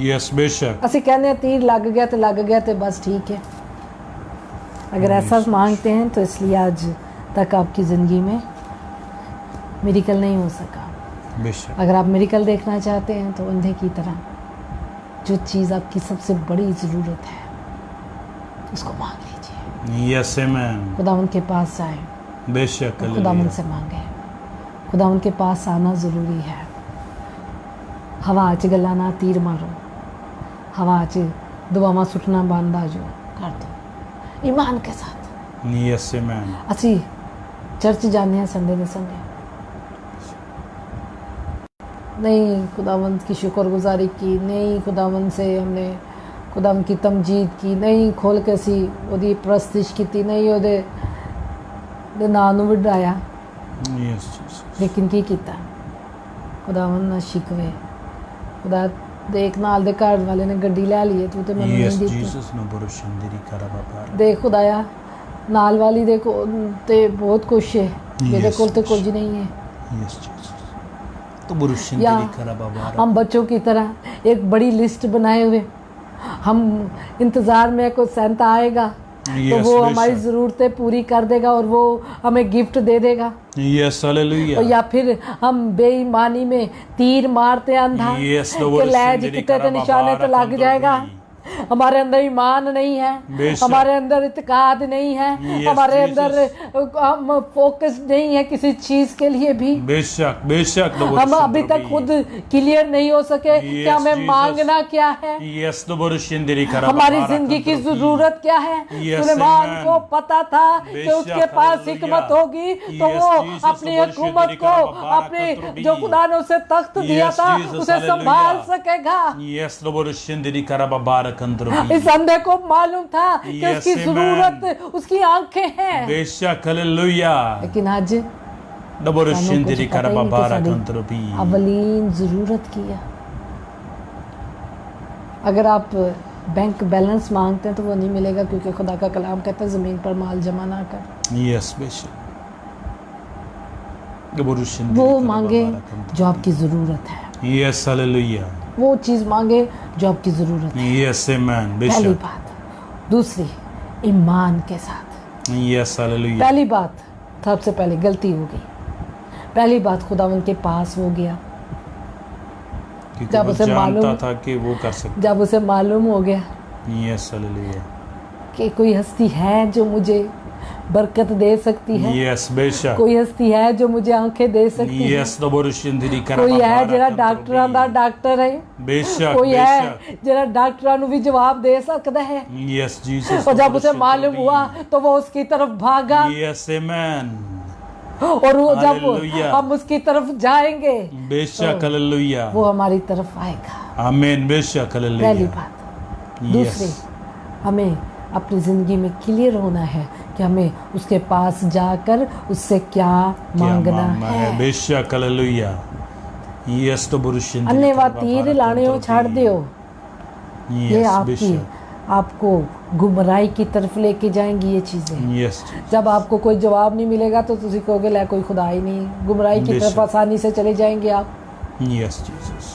यस बेशक। ਅਸੀਂ कहने तीर लग गया तो बस ठीक है। अगर ऐसा मांगते हैं तो इसलिए आज तक आपकी ज़िंदगी में मिरेकल नहीं हो सका। बेशक। अगर आप मिरेकल देखना चाहते हैं तो अंधे की तरह जो चीज़ आपकी सबसे बड़ी ज़रूरत है उसको मांग लीजिए। Yes amen. खुदावंद के पास आए, बेशक। खुदावंद से मांगे। खुदावंद के पास आना ज़रूरी है। हवा च गल्लां ना तीर मारो, हवा च दुआवां सुटना बंद आ जो कर दो ईमान के साथ। Yes amen. ਅਸੀਂ चर्च जाने हैं संडे दे संडे, नहीं खुदावंद की शुक्रगुजारी की, नहीं खुदावंद से हमने खुदावंद की तमजीद की, नहीं खोल के असी ओदी प्रस्तिश की, नहीं ओदे दे नाम नूं वधाया। Yes Jesus. लेकिन की कीता खुदावंद ना शिकवे। खुदा देख नाल दे घर वाले ने गड्डी लै ली है, तू ते मैनूं यस नहीं दित्ती। जीसस नो बरुशंदरी करा बाबा। देख खुदाया नाल वाली दे कोल ते बहुत कुछ है, मेरे कोल तो कुछ नहीं है। यस जीसस तो बरुशंदरी या करा बाबा। हम बच्चों की तरह एक बड़ी लिस्ट बनाए हुए हम इंतज़ार में कोई सेंटा आएगा तो Yes, वो बेशक। हमारी ज़रूरतें पूरी कर देगा और वो हमें गिफ्ट दे देगा। Yes hallelujah. और या फिर हम बेईमानी में तीर मारते हैं अंधा Yes, the कि word लैज सिंदरी कितने करा निशाने तो बाबा, लग रकम जाएगा। तो हमारे अंदर ईमान नहीं है, बेशक। हमारे अंदर इत्काद नहीं है, Yes, हमारे Jesus। अंदर हम फोकस नहीं है किसी चीज़ के लिए भी। बेशक बेशक। हम अभी तक खुद क्लियर नहीं हो सके कि Yes, हमें Jesus। मांगना क्या है, यस तो बरुशंदरी करा हमारी बाबा, जिंदगी की रकम तो जरूरत क्या है। Yes, Suleman amen। को पता था कि बेशक, उसके पास हालेलुया। हिकमत होगी तो Yes, वो Jesus, अपनी तो हुकूमत बरुशंदरी को करा बाबा, अपने रकम तो जो खुदा ने उसे तख्त दिया Yes, था Jesus, उसे हालेलुया। संभाल सकेगा। यस तो बरुशंदरी करा बाबा, रकम तो इस अंधे को मालूम था कि Yes, उसकी amen। जरूरत उसकी आंखें हैं, बेशक हालेलुया। लेकिन आज तो बरुशंदरी कुछ करा पता ही नहीं बाबा, कि साडी रकम तो अवलीन जरूरत की है। अगर आप बैंक बैलेंस मांगते हैं तो वो नहीं मिलेगा, क्योंकि खुदा का कलाम कहता है ज़मीन पर माल जमा ना कर। यस बेशक। तो बरुशंदरी वो करा मांगे बाबा, रकम तो जो आपकी ज़रूरत है, यस हालेलुया। वो चीज़ मांगे जो आपकी ज़रूरत है। Yes amen. पहली बेशक। बात। दूसरी, ईमान के साथ। Yes hallelujah. पहली बात, सबसे पहले गलती हो गई। पहली बात खुदावंद के पास हो गया, क्योंकि जब वो उसे जानता मालूम- था कि वो कर सकता। जब उसे मालूम हो गया यस हालेलुया। कि कोई हस्ती है जो मुझे बरकत दे सकती है, यस बेशक। कोई हस्ती है जो मुझे आंखें दे सकती है, यस तो बरुशंदरी करा कोई है बाबा, जरा रकम तो डॉक्टरां दा डॉक्टर है, बेशक कोई बेशक। है जरा डॉक्टरां नु भी जवाब दे सकता है। Yes Jesus. और जब उसे मालूम हुआ तो वो उसकी तरफ भागा, यस आमेन। और वो जब हालेलुया। हम उसकी तरफ जाएंगे बेशक हालेलुया। वो हमारी तरफ आएगा। आमीन। बेशक हालेलुया। पहली बात। दूसरी, यस हमें अपनी ज़िंदगी में क्लियर होना है कि हमें उसके पास जाकर उससे क्या मांगना है। बेशक हालेलुया। यस तो बरुशंदरी अन्यवा करा तीर बाबा, लाने रकम हो तो छाड़ दियो, ये यस आपकी बेशक। आपको गुमराही की तरफ लेके जाएंगी ये चीज़ें। यस जब आपको कोई जवाब नहीं मिलेगा तो तुसी कहोगे लै कोई खुदा ही नहीं, गुमराही की तरफ बेशक। आसानी से चले जाएंगे आप। Yes Jesus.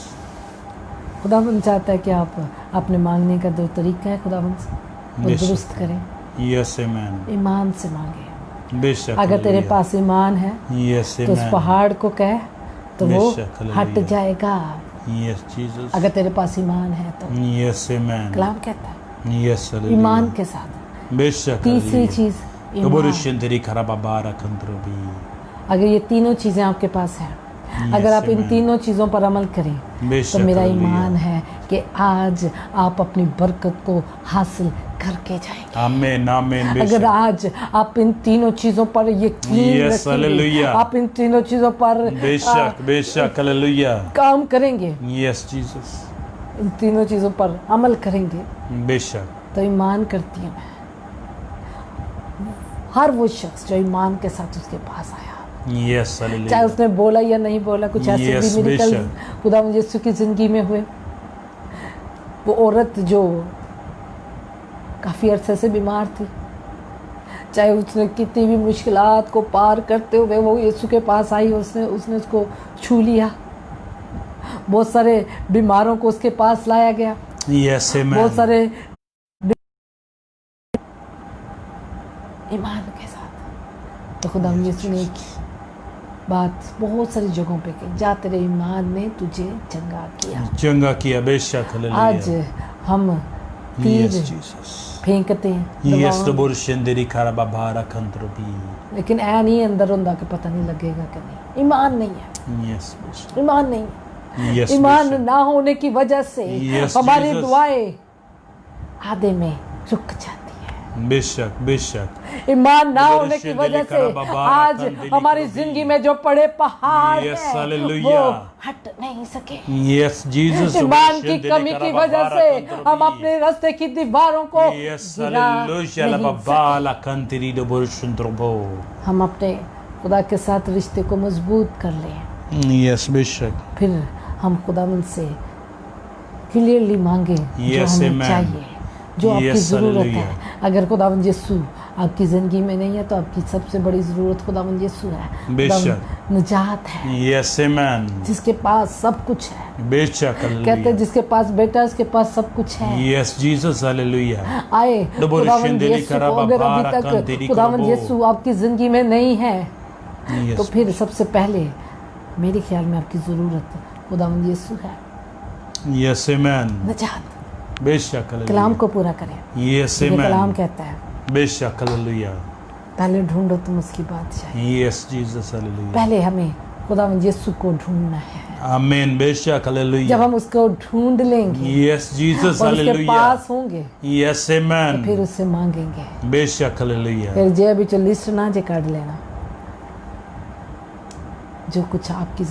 खुदावंद चाहता है कि आप अपने मांगने का जो तरीका है खुदावंद से वो बेशक। दुरुस्त करें, यस आमेन। ईमान से मांगे। बेशक अगर तेरे हालेलुया। पास ईमान है यस तो उस आमेन। पहाड़ को कह तो वो बेशक, हट हालेलुया। जाएगा। Yes Jesus. अगर तेरे पास ईमान है तो यस आमेन। कलाम कहता है यस हालेलुया। ईमान के साथ। बेशक तीसरी हालेलुया। चीज़ तो ईमान। बरुशंदरी करा बाबा, रकम तो अगर ये तीनों चीज़ें आपके पास हैं, अगर आप इन आमेन। तीनों चीज़ों पर अमल करें बेशक तो मेरा हालेलुया। ईमान है कि आज आप अपनी बरकत को हासिल करके जाएंगे। आमीन आमीन। अगर बेशक। आज आप इन तीनों चीज़ों पर यकीन Yes, रखेंगे, हालेलुया। आप इन तीनों चीज़ों पर बेशक बेशक हालेलुया। काम करेंगे, यस जीसस। इन तीनों चीज़ों पर अमल करेंगे बेशक। तो ईमान करती हूँ मैं। हर वो शख्स जो ईमान के साथ उसके पास आया, यस चाहे हालेलुया। उसने बोला या नहीं बोला, कुछ ऐसे Yes, भी मेडिकल बेशक। खुदा यीशु की ज़िंदगी में हुए वो औरत जो काफ़ी अरसे से बीमार थी, चाहे उसने कितनी भी मुश्किलात को पार करते हुए वो यीशु के पास आई, उसने उसको छू लिया। बहुत सारे बीमारों को उसके पास लाया गया। Yes, amen. बहुत सारे ईमान के साथ तो खुदा यीशु ने एक बात बहुत सारी जगहों पे की, जा तेरे ईमान ने तुझे चंगा किया। चंगा किया, बेशक। हालेलुया। आज हम तीर Yes, Jesus. फेंकते हैं Yes, दवाओं, the Borushin deri karababara kandrobi. लेकिन ऐ नहीं अंदर होंदा कि पता नहीं लगेगा कि नहीं। ईमान नहीं है, Yes, बेशक। ईमान नहीं है। Yes, ईमान बेशक। ना होने की वजह से Yes, हमारी Jesus. दुआएं आधे में रुक जाती है। बेशक, बेशक। ईमान ना Lord, होने की Shindeli वजह से Karababara आज Kandili हमारी Krubi. जिंदगी में जो पड़े पहाड़ Yes, हैं hallelujah. वो हट नहीं सके। Yes, Jesus. ईमान की Shindeli कमी की वजह karababara से kandrobi. हम अपने रास्ते की दीवारों को Yes, गिरा hallelujah. La नहीं सके। babala kantiri do Borushin drobo. हम अपने खुदा के साथ रिश्ते को मजबूत कर लें, Yes, बेशक। फिर हम खुदावंद से क्लियरली मांगे जो Yes, हमें amen. चाहिए, जो आपकी Yes, ज़रूरत hallelujah. है। अगर खुदावंद यीशु आपकी ज़िंदगी में नहीं है तो आपकी सबसे बड़ी ज़रूरत खुदावंद यीशु है। बेशक। खुदावंद निजात है, Yes, amen. जिसके पास सब कुछ है। बेशक। कहते हैं Hallelujah. जिसके पास बेटा है, उसके पास सब कुछ है। Yes, Jesus. Hallelujah. आए डबोर खुदावंद शिंदेली यीशु को करा अगर बाबा अभी रकन तेरी तक खुदावंद करबो। यीशु आपकी ज़िंदगी में नहीं है Yes. तो फिर सबसे पहले मेरे ख्याल में आपकी ज़रूरत खुदावंद यीशु है। Yes, amen. निजात बेशक। कलाम Hallelujah. को पूरा करें। Yes, ये कलाम amen. कहता है बेशक। Hallelujah. पहले ढूंढो तुम उसकी बादशाही। Yes, Jesus. Hallelujah. पहले हमें खुदावंद यीशु को ढूंढना है। Amen. बेशक। जब Hallelujah. हम उसको ढूंढ लेंगे Yes, Jesus. और उसके Hallelujah. पास होंगे Yes, तो फिर amen. उससे मांगेंगे। बेशक। Hallelujah. फिर जे अभी जो लिस्ट ना जे काट लेना, जो कुछ आपकी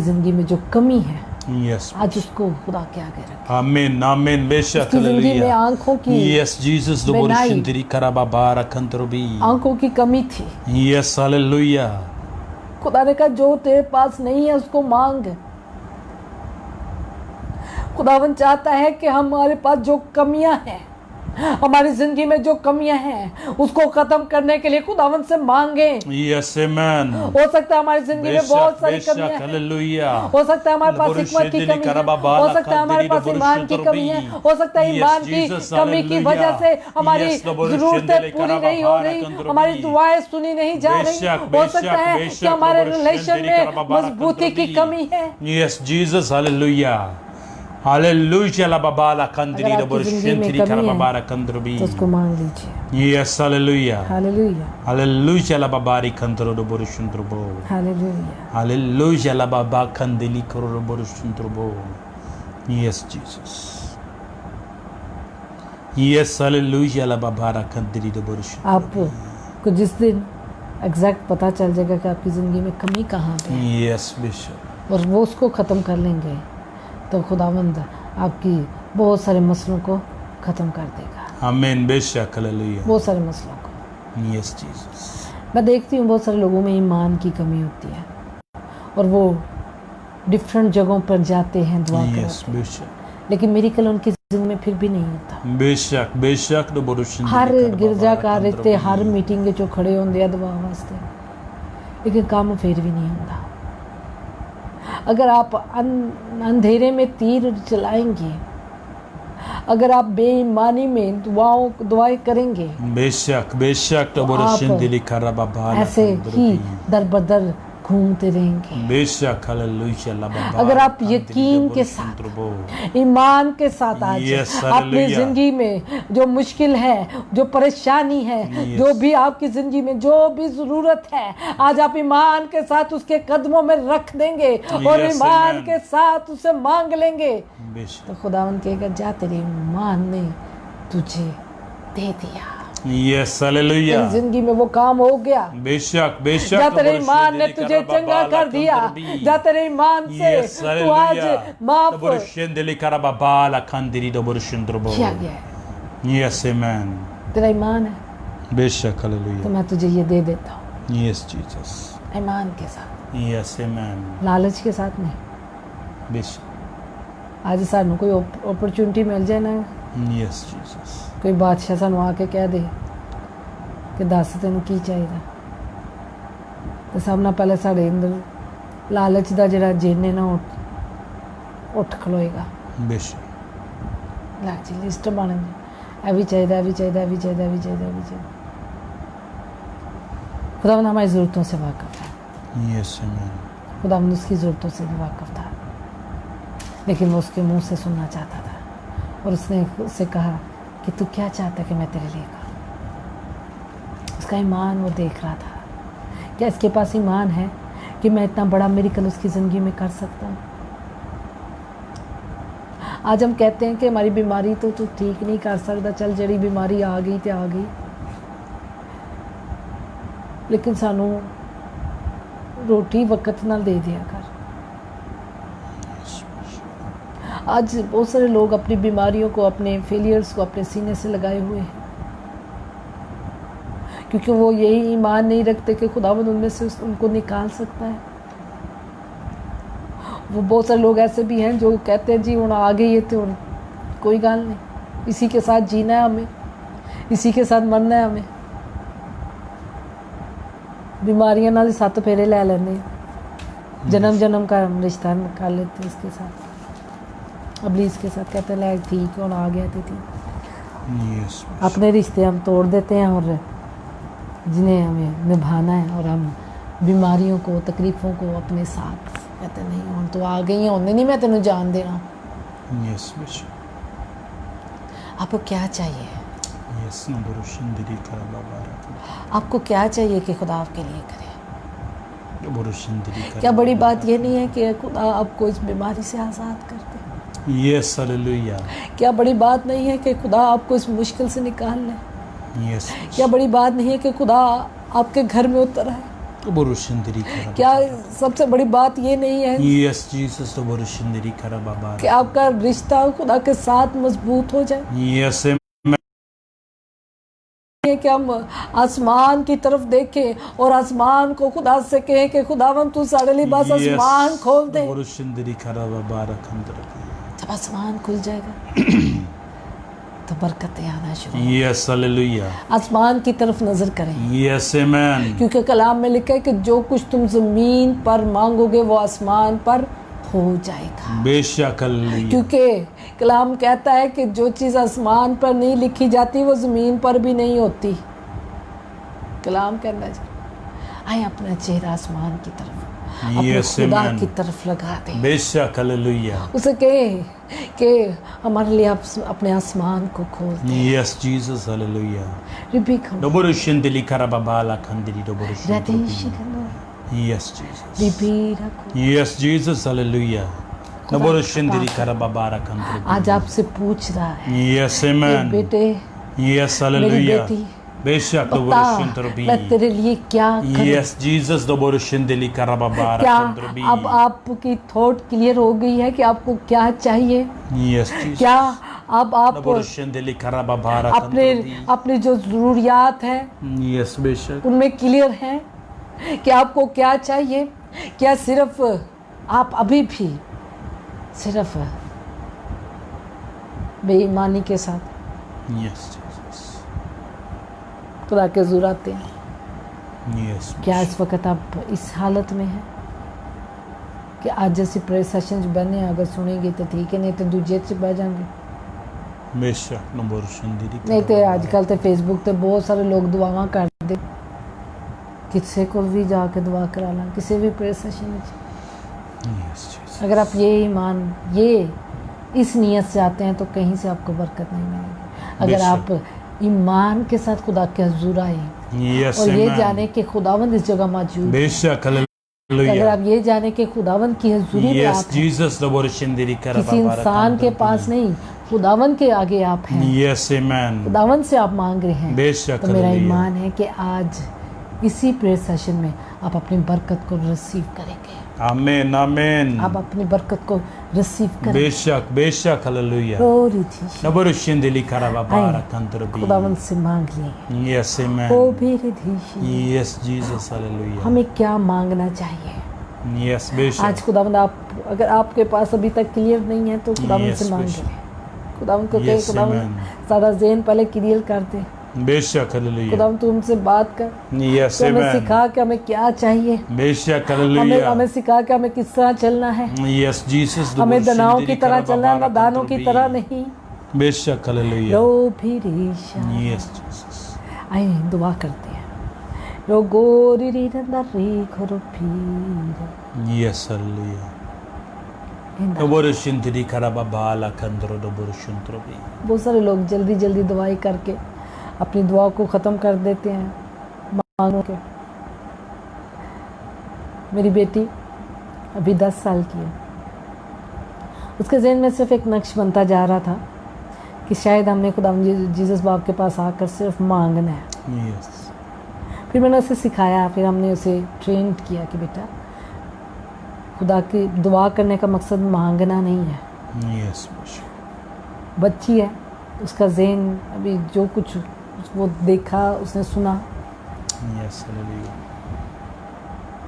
ज़िंदगी में जो कमी है Yes. आज उसको खुदा के आगे रखें। Amen. Amen. बेशक। उसकी ज़िंदगी में Hallelujah. आंखों की Yes, Jesus. The में नाई- Borushin deri karababara kandrobi. आंखों की कमी थी। Yes, hallelujah. खुदा ने कहा जो तेरे पास नहीं है उसको मांग। खुदावन चाहता है कि हमारे पास जो कमियां हैं, हमारी जिंदगी में जो कमियां हैं उसको खत्म करने के लिए खुदावन से मांगे। Yes, amen. हो सकता है हमारी जिंदगी में बहुत सारी कमियां हैं, हालेलुया। हो सकता है हमारे पास हिकमत की कमी है, हो सकता है हमारे पास ईमान की कमी है, हो सकता है ईमान की कमी की वजह से हमारी जरूरतें पूरी नहीं हो रही, हमारी दुआएं सुनी नहीं जा रही। हो सकता है कि हमारे रिलेशन में मजबूती की कमी है। Yes, Jesus, hallelujah. Hallelujah la babala kandri अगर da आपकी जिंदगी में borshentri कमी है, karababara kandrobi. तो उसको मांग लीजिए। Yes, hallelujah. Hallelujah, Hallelujah la babari kandro do borshentrubo. Hallelujah. Hallelujah la baba kandili koro do borshentrubo. Yes, Jesus. Yes, hallelujah la babara kandri do borshentrubo. आपको जिस दिन एग्जैक्ट पता चल जाएगा कि आपकी ज़िंदगी में कमी कहाँ पे है Yes, Bishop. और वो उसको ख़त्म कर लेंगे तो खुदावंद आपकी बहुत सारे मसलों को ख़त्म कर देगा। Amen. Bishop. Hallelujah. बहुत सारे मसलों को। Yes, Jesus. मैं देखती हूँ बहुत सारे लोगों में ईमान की कमी होती है और वो डिफरेंट जगहों पर जाते हैं दुआ Yes, करते हैं, Bishop. लेकिन मेरिकल उनकी ज़िंदगी में फिर भी नहीं होता। बेशक बेशक दो borshentri हर karababara गिरजाकार kandrobi. ते हर मीटिंग जो खड़े होंगे दुआ वास्ते, लेकिन काम फिर भी नहीं होता। अगर आप अंधेरे में तीर चलाएंगे, अगर आप बेईमानी में दुआएं करेंगे, बेशक बेशक तो borshentri karababara ऐसे ही kandrobi. दर बदर घूमते रहेंगे। बेशक हालेलुया la babara अगर आप kandri यकीन do के साथ, borshentrubo. ईमान के साथ आज Yes, अपनी hallelujah. जिंदगी में जो मुश्किल है, जो परेशानी है, Yes. जो भी आपकी जिंदगी में जो भी जरूरत है, आज आप ईमान के साथ उसके कदमों में रख देंगे और Yes, ईमान amen. के साथ उसे मांग लेंगे बेशक तो खुदावन कहेगा जा तेरे ईमान ने तुझे दे दिया, Yes, तेरी hallelujah. जिंदगी में वो काम हो गया। बेशक बेशक जा तो तेरे ईमान ने borshentri तुझे चंगा karababara कर दिया, kandrobi. जा तेरे ईमान से Yes, तू आज hallelujah. माफ तो borshentri karababara kandri do borshentrubo. किया गया है। Yes, amen. तेरा ईमान है बेशक तो हालेलुया. मैं तुझे ये दे देता हूँ, Yes, Jesus. ईमान के साथ, Yes, amen. लालच के साथ नहीं। बेशक ਅੱਜ ਸਾਨੂੰ ਕੋਈ ਓਪਰਚੁਨਿਟੀ ਮਿਲ ਜਾਏ ਨਾ, Yes, Jesus. ਕੋਈ ਬਾਦਸ਼ਾਹ ਸਾਨੂੰ ਆ ਕੇ ਕਹਿ ਦੇ ਕਿ ਦੱਸ ਤੈਨੂੰ ਕੀ ਚਾਹੀਦਾ, ਤੇ ਸਭ ਨਾਲ ਪਹਿਲੇ ਸਾਡੇ ਅੰਦਰ ਲਾਲਚ ਦਾ ਜਿਹੜਾ ਜਿੰਨ ਹੈ ਨਾ ਉੱਠ ਖਲੋਏਗਾ। बेशक। ਲੈ ਜੀ ਲਿਸਟ ਬਣ ਗਈ, ਇਹ ਵੀ ਚਾਹੀਦਾ, ਇਹ ਵੀ ਚਾਹੀਦਾ, ਇਹ ਵੀ ਚਾਹੀਦਾ, ਇਹ ਵੀ ਚਾਹੀਦਾ, ਇਹ ਵੀ ਚਾਹੀਦਾ। खुदावंद हमारी ज़रूरतों से वाकिफ़ था, Yes, amen. खुदावंद उसकी ज़रूरतों से भी वाकिफ़ था, लेकिन वो उसके मुंह से सुनना चाहता था, और उसने उससे कहा कि तू क्या चाहता है कि मैं तेरे लिए करूँ। उसका ईमान वो देख रहा था, क्या इसके पास ईमान है कि मैं इतना बड़ा मिरेकल उसकी ज़िंदगी में कर सकता हूँ। आज हम कहते हैं कि हमारी बीमारी तो तू ठीक नहीं कर सकता, चल जड़ी बीमारी आ गई तो आ गई, लेकिन सानू रोटी वक्त नाल दे दिया कर। आज बहुत सारे लोग अपनी बीमारियों को, अपने फेलियर्स को अपने सीने से लगाए हुए हैं, क्योंकि वो यही ईमान नहीं रखते कि खुदावंद उनमें से उनको निकाल सकता है। वो बहुत सारे लोग ऐसे भी हैं जो कहते हैं जी हुण आ गई है तो कोई गल नहीं, इसी के साथ जीना है हमें, इसी के साथ मरना है हमें। बीमारियां नाल 7 फेरे ले लेते हैं, जन्म जन्म का हम रिश्ता कर लेते हैं इसके साथ, अबलीस के साथ, कहते हैं ठीक है आ गया तो ठीक। Yes. अपने रिश्ते हम तोड़ देते हैं और जिन्हें हमें निभाना है, और हम बीमारियों को, तकलीफ़ों को अपने साथ कहते नहीं हम तो आ गई हैं, उन्हें नहीं मैं तेन जान देना। Yes, बेशक। आपको क्या चाहिए? Yes, नबरुशंदरी करबाबारा। आपको क्या चाहिए कि खुदा आपके लिए करे? नबरुशंदरी क्या बड़ी बात ये नहीं है कि खुदा आपको इस बीमारी से आज़ाद कर दे? Yes, hallelujah. क्या बड़ी बात नहीं है कि खुदा आपको इस मुश्किल से निकाल ले? Yes। क्या बड़ी बात नहीं है कि खुदा आपके घर में उतर आए? नबरुशंदरी करबाबारा। क्या सबसे बड़ी बात ये नहीं है Yes, Jesus, नबरुशंदरी करबाबारा। कि आपका रिश्ता खुदा के साथ मजबूत हो जाए? Yes, कि हम आसमान की तरफ देखें और आसमान को खुदा से कहें कि खुदावन तू साढ़े लिए बस आसमान खोल दे। नबरुशंदरी करबाबारा खंदर। जब आसमान खुल जाएगा तो बरकतें आना शुरू। Yes, hallelujah. आसमान की तरफ नजर करें, Yes, amen। क्योंकि कलाम में लिखा है कि जो कुछ तुम जमीन पर मांगोगे वो आसमान पर हो जाएगा। बेशक, हालेलुया। क्योंकि कलाम कहता है कि जो चीज़ आसमान पर नहीं लिखी जाती वो ज़मीन पर भी नहीं होती। कलाम कहना चाहिए आए अपना चेहरा आसमान की तरफ, अपने Yes, खुदा amen। की तरफ लगा दे। बेशक, हालेलुया। उसे कहे कि हमारे लिए आप अपने आसमान को खोल दे। Yes, Jesus, hallelujah. रिबी खम नबरुशंदरी करबाबाला खंदरी नबरुशंदरी। रदेशी खनो Yes, Jesus। रिबी रखो। Yes, Jesus, hallelujah. नबरुशंदरी करबाबारा खंदरी। आज आपसे पूछ रहा है Yes, कि amen। बेटे Yes, मेरी हालेलुया। बेटी बेशक, बता नबरुशंदरी। मैं तेरे लिए क्या करूं? Yes, Jesus, नबरुशंदरी करबाबारा क्या खंदरी। अब आपकी थॉट क्लियर हो गई है कि आपको क्या चाहिए? Yes, Jesus। क्या अब आप नबरुशंदरी करबाबारा अपने खंदरी। अपनी जो ज़रूरियात हैं Yes, बेशक। उनमें क्लियर हैं कि आपको क्या चाहिए? क्या सिर्फ आप अभी भी सिर्फ बेईमानी के साथ Yes, Jesus। खुदा के ज़रूर आते हैं? Yes। क्या इस वक्त आप इस हालत में हैं कि आज जैसे प्रेयर सेशन च बहने अगर सुनेंगे तो ठीक है, नहीं तो दूजे च बह जाएंगे। बेशक, नबरुशंदरी। नहीं तो आजकल तो फेसबुक ते बहुत सारे लोग दुआवां करते, किसी को भी जाके दुआ करा ला किसी भी प्रेयर सेशन में। Yes, Jesus। अगर आप ये ईमान ये इस नियत से आते हैं तो कहीं से आपको बरकत नहीं मिलेगी। अगर बेशक। आप ईमान के साथ खुदा के हुजूर आए Yes, और ये amen। जाने कि खुदावंद इस जगह मौजूद है, बेशक, अगर हालेलुया। आप ये जाने कि खुदावंद की हुजूरी में Yes, आप हैं, Jesus, नबरुशंदरी किसी करबाबारा इंसान के खंदरी। पास नहीं, खुदावंद के आगे आप हैं, Yes, amen। खुदावंद से आप मांग रहे हैं, बेशक, तो मेरा हालेलुया। ईमान है कि आज इसी प्रेयर सेशन में आप अपनी बरकत को रिसीव करेंगे। आमीन, आमीन। आप अपनी बरकत को रिसीव करेंगे। बेशक, बेशक, हालेलुया। थोड़ी थी नबरुशंदरी करबाबारा खंदरी। खुदावंद से मांग लिए Yes, amen। ओ मेरे धीशी, Yes, Jesus, हालेलुया। हमें क्या मांगना चाहिए? यस बेशक। आज खुदावंद आप, अगर आपके पास अभी तक क्लियर नहीं है तो खुदावंद Yes, से मांग बेशक। करें। खुदावंद को कहे Yes, खुदावंद amen। सारा ज़हन पहले क्लियर कर दे। बेशक हालेलुया। खुदावंद तू हमसे बात कर, यस तो हमें आमेन। सिखा कि हमें क्या चाहिए, बेशक हमें हालेलुया। हमें सिखा कि हमें किस तरह चलना है। यस जीसस हमें दनाओं की तरह चलना है, ना दानों की तरह नहीं। बेशक हालेलुया। लो फिर ईशा। Yes Jesus. आइए दुआ करते हैं। लो गोरी री री खरो फिर यस हालेलुया। दोबोरुशिंतरी खराबा बाला कंदरो दोबोरुशिंतरोबी। बहुत सारे लोग जल्दी जल्दी दवाई करके अपनी दुआ को ख़त्म कर देते हैं मांगों के। मेरी बेटी अभी 10 साल की है, उसके ज़हन में सिर्फ एक नक्श बनता जा रहा था कि शायद हमने खुदा जीसस बाप के पास आकर सिर्फ मांगना है। यस। फिर मैंने उसे सिखाया, फिर हमने उसे ट्रेन किया कि बेटा खुदा की दुआ करने का मकसद मांगना नहीं है। यस बेशक। बच्ची है, उसका ज़हन अभी जो कुछ वो देखा, उसने सुना, यस हालेलुया।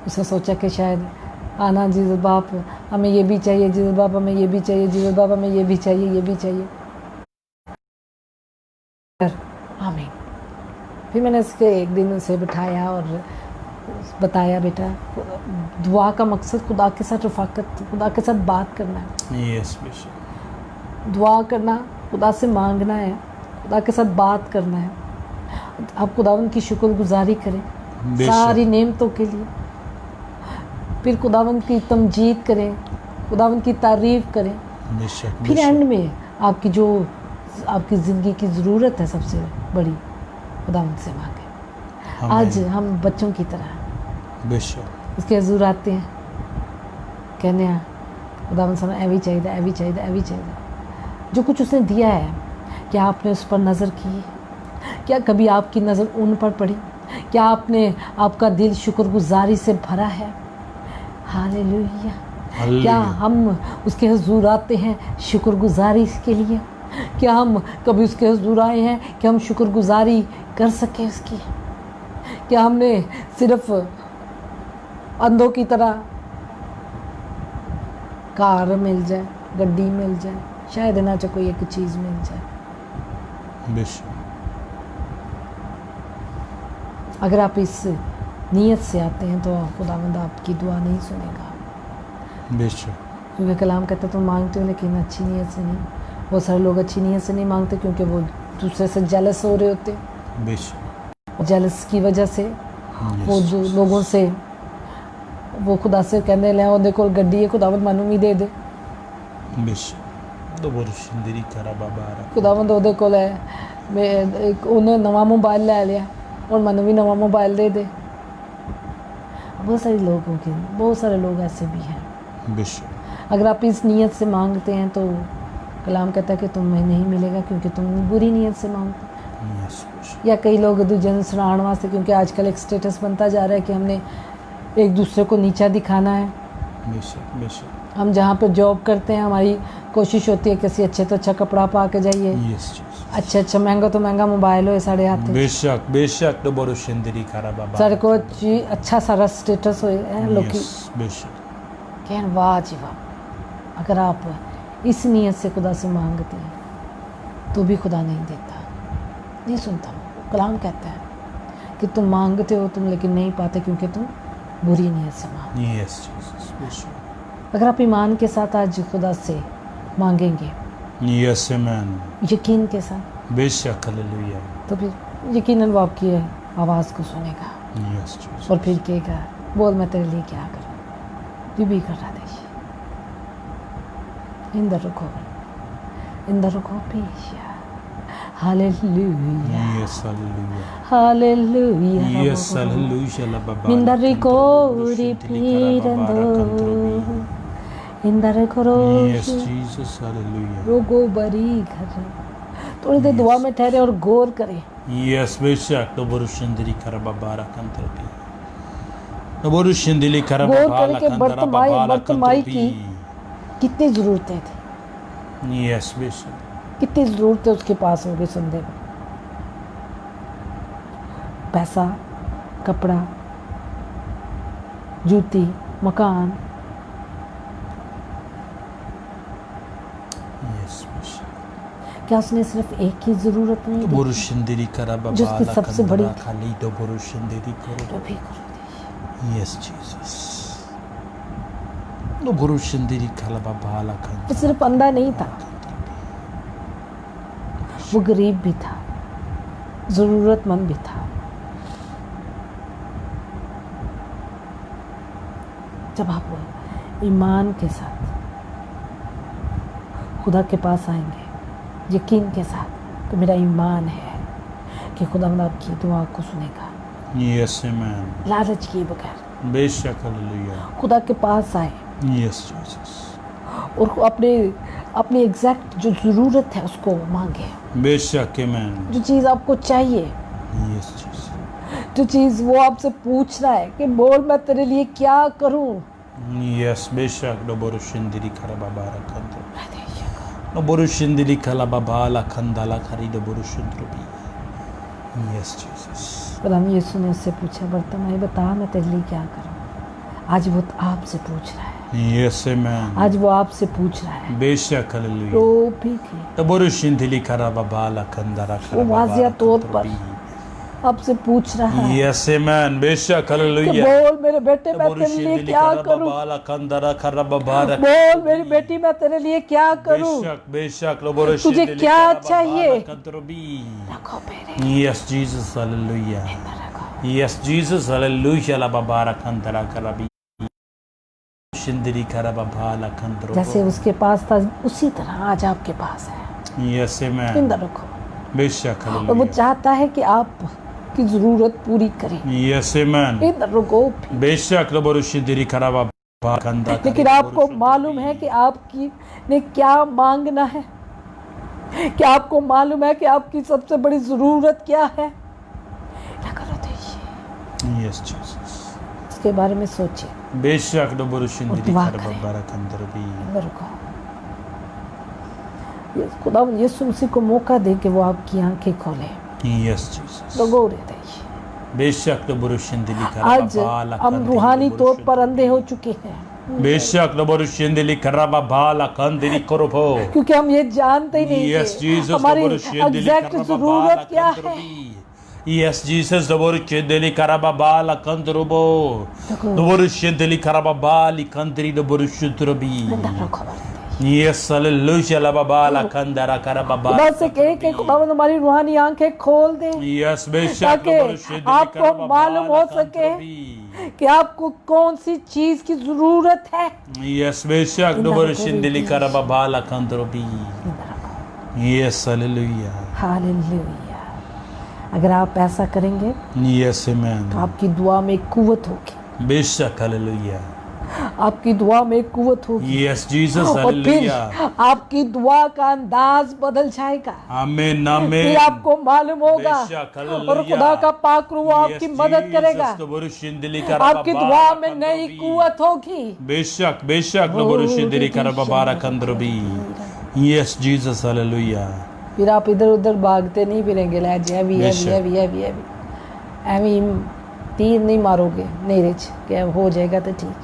उसने सोचा कि शायद आना जीसस बाप हमें ये भी चाहिए, जीसस बाप हमें ये भी चाहिए, जीसस बाप हमें ये भी चाहिए, ये भी चाहिए। आमीन। फिर मैंने उसके एक दिन उसे बिठाया और बताया बेटा दुआ का मकसद खुदा के साथ रफ़ाकत, खुदा के साथ बात करना है। यस बेशक। दुआ करना, खुदा से मांगना है, खुदा के साथ बात करना है। आप खुदावंद की शुक्रगुजारी करें बेशक। सारी नेमतों के लिए, फिर खुदावंद की तमजीद करें, खुदावंद की तारीफ़ करें। बेशक। फिर एंड में आपकी जो आपकी ज़िंदगी की ज़रूरत है सबसे बड़ी, खुदावंद से मांगें। आज हम बच्चों की तरह बेशक उसके हजूर आते हैं, कहने हैं खुदावंद सानू ऐ भी चाहिए, ऐ भी चाहिए, ऐ भी चाहिए। जो कुछ उसने दिया है, क्या आपने उस पर नज़र की? क्या कभी आपकी नज़र उन पर पड़ी? क्या आपने, आपका दिल शुक्रगुजारी से भरा है? हालेलुया। क्या हम उसके हजूर आते हैं शुक्रगुजारी के लिए? क्या हम कभी उसके हजूर आए हैं कि हम शुक्रगुजारी कर सकें उसकी? क्या हमने सिर्फ अंधों की तरह कार मिल जाए, गड्डी मिल जाए, शायद ना चाहे कोई एक चीज़ मिल जाए, बेशक। अगर आप इस नीयत से आते हैं तो खुदावंद आपकी दुआ नहीं सुनेगा। बेशक। क्योंकि कलाम कहता है तुम मांगते हो लेकिन अच्छी नीयत से नहीं। बहुत सारे लोग अच्छी नीयत से नहीं मांगते क्योंकि वो दूसरे से जेलस हो रहे होते, बेशक। जेलस की वजह से वो जो लोगों से वो खुदा से कहने ले वो देखो गड्डी है, खुदावंद मानू भी दे दे। बेशक। दोबोरुशिंतरी खराबा बारा। खुदावंद ਉਹਦੇ ਕੋਲ ਹੈ, ਉਹਨੇ नवा मोबाइल ले लिया और मैनू भी नवा मोबाइल दे दे। बहुत सारे लोग ऐसे भी हैं। बेशक। अगर आप इस नीयत से मांगते हैं तो कलाम कहता है कि तुम्हें नहीं मिलेगा क्योंकि तुम बुरी नीयत से मांगते हो। यस बेशक। या कई लोग दूजे ਨੂੰ ਸੁਣਾਉਣ वास्ते, क्योंकि आजकल एक स्टेटस बनता जा रहा है कि हमने एक दूसरे को नीचा दिखाना है। बेशक। बेशक। हम जहाँ पर जॉब करते हैं हमारी कोशिश होती है कि ਅਸੀਂ अच्छे तो अच्छा कपड़ा पा के जाइए, यस जीसस। अच्छा महंगा तो महंगा मोबाइल होए साढ़े हाथ, बेशक। बेशक। दोबोरुशिंतरी खराबा बारा। साढ़े को अच्छा सारा स्टेटस होए हैं लोग यस बेशक। कहन वाह जी वाह। अगर आप इस नीयत से खुदा से मांगते हैं तो भी खुदा नहीं देता, नहीं सुनता। कलाम कहता है कि तुम मांगते हो तुम लेकिन नहीं पाते क्योंकि तुम बुरी नीयत से मांगते। Yes Jesus. बेशक। अगर आप ईमान के साथ आज खुदा से मांगेंगे, यस आमेन। यकीन के साथ, बेशक हालेलुया। तो फिर यकीनन वो आपकी आवाज़ को सुनेगा यस जीसस। और फिर कहेगा बोल मैं तेरे लिए क्या करूँ, तू भी कर रहा देश इंदर रखो पीछा। Hallelujah yes hallelujah. Hallelujah yes hallelujah ला बाबा। इंदर रिकोरी पीरंदो इंदर करो यस जीसस हालेलुया। रोगो बरी घर। थोड़ी देर दुआ में ठहरे और गौर करें। यस बेशक। दोबोरुशिंतरी खराबा बारा कंतरबी। दोबोरुशिंतरी खराबा गौर बाला करें कि बर्तमाई की कितनी ज़रूरतें थी, यस बेशक। कितनी ज़रूरतें उसके पास होगी संदेह में। पैसा, कपड़ा, जूती, मकान, यस बेशक क्या उसने सिर्फ एक ही ज़रूरत नहीं देखी? बुरुशिंदिरी करा जो उसकी बाबा सबसे बड़ी कंदरा खाली दो बुरुशिंदिरी करो जो भी करो यस जीसस दो बुरुशिंदिरी कला बाबा ला वो सिर्फ अंधा नहीं था, वो गरीब भी था, ज़रूरतमंद भी था। जब आप ईमान के साथ खुदा के पास आएंगे, यकीन के साथ, तो मेरा ईमान है कि खुदा आपकी दुआ को सुनेगा, यस आमेन लालच किए बगैर बेशक हालेलुया खुदा के पास आए यस जीसस और अपनी एग्जैक्ट जो ज़रूरत है उसको मांगे। बेशक आमेन जो चीज़ आपको चाहिए, यस जीसस जो चीज़ वो आपसे पूछ रहा है कि बोल मैं तेरे लिए क्या करूं, यस बेशक दो बुरुशिंदिरी करा बाबा ला कंदरा दो बुरुशिंदिरी कला बाबा ला कंदला खरी दो बुरुशिंद्रुबी यस जीसस खुदा ने यीशु ने उससे पूछा, बर्तमाई बता मैं तेरे लिए क्या करूं। आज वो आपसे पूछ रहा है, यस आमेन आज वो आपसे पूछ रहा है। बेशक हालेलुया तो भी की दो बुरुशिंदिरी करा बाबा ला कंदरा वो वाजिया तौर पर आपसे पूछ रहा है यस आमेन बेशक कि हालेलुया बोल मेरे बेटे मैं तेरे लिए क्या करूं, बाला कंदरा खरा बाबा बोल मेरी बेटी मैं तेरे लिए क्या करूं, बेशक बेशक लो बुरुशिंदिरी तुझे क्या चाहिए? कंदरुबी रखो मेरे यस जीसस हालेलुया अंदर रखो। यस जीसस हालेलुया ला बाबा रा कंदरा कराबी शिंदरी करा बाबा ला कंदरो जैसे उसके पास था उसी तरह आज आपके पास है, यस आमेन अंदर रखो। बेशक और वो हालेलुया चाहता है कि आप की जरूरत पूरी करें, यस आमेन अंदर रखो। बेशक लो बुरुशिंदिरी करा बाबा कंदरा लेकिन आपको मालूम है कि आपकी ने क्या मांगना है, क्या आपको मालूम है कि आपकी सबसे बड़ी जरूरत क्या है? क्या करो देखिए, यस जीसस इसके बारे में सोचिए, बेशक लो बुरुशिंदिरी और दुआ करा करें। बाबा रा कंदरुबी अंदर रखो। ये खुदा यीशु मसीह को मौका दे कि वो आपकी आंखें खोले। यस जीसस लोगों रे देखिए, बेशक लो बुरुशिंदिरी करा आज बाबा ला हम रूहानी तौर पर अंधे हो चुके हैं बेशक लो बुरुशिंदिरी करा बाबा ला कंदरी करोबो क्योंकि हम ये जानते ही नहीं यस थे जीसस हमारी एग्जैक्ट जरूरत क्या है। यस जीसस लो बुरुशिंदिरी करा बाबा ला कंदरोबो लो बुरुशिंदिरी करा बाबा ली कंदरी लो बुरुशिंद्रबी अंदर रखो बारे। यस हालेलुया ला बाबा ला कंदरा करा बाबा खुदा से कहे कि खुदा हमारी रूहानी आंखें खोल दे यस बेशक ताकि लो बुरुशिंदिरी आपको करा बाबा मालूम हो ला सके कंदरबी कि आपको कौन सी चीज की जरूरत है। यस बेशक लो बुरुशिंदिरी करा बाबा ला कंदरबी अंदर रखो। Yes hallelujah hallelujah. अगर आप ऐसा करेंगे यस आमेन तो आपकी दुआ में कुव्वत होगी, बेशक हालेलुया आपकी दुआ में कुव्वत होगी यस जीसस और फिर हालेलुया आपकी दुआ का अंदाज बदल जाएगा। आमीन आमीन फिर आपको मालूम होगा बेशक और हालेलुया खुदा का पाक रूह आपकी मदद करेगा। आपकी दुआ में नई कुव्वत होगी। बेशक बेशक लो बुरुशिंदिरी करा बाबा रा कंदरबी यस जीसस हालेलुया फिर आप इधर उधर भागते नहीं फिरेंगे, लहजे अभी बेशक। अभी अभी अभी अभी तीर नहीं मारोगे, नहीं रिच क्या हो जाएगा तो ठीक।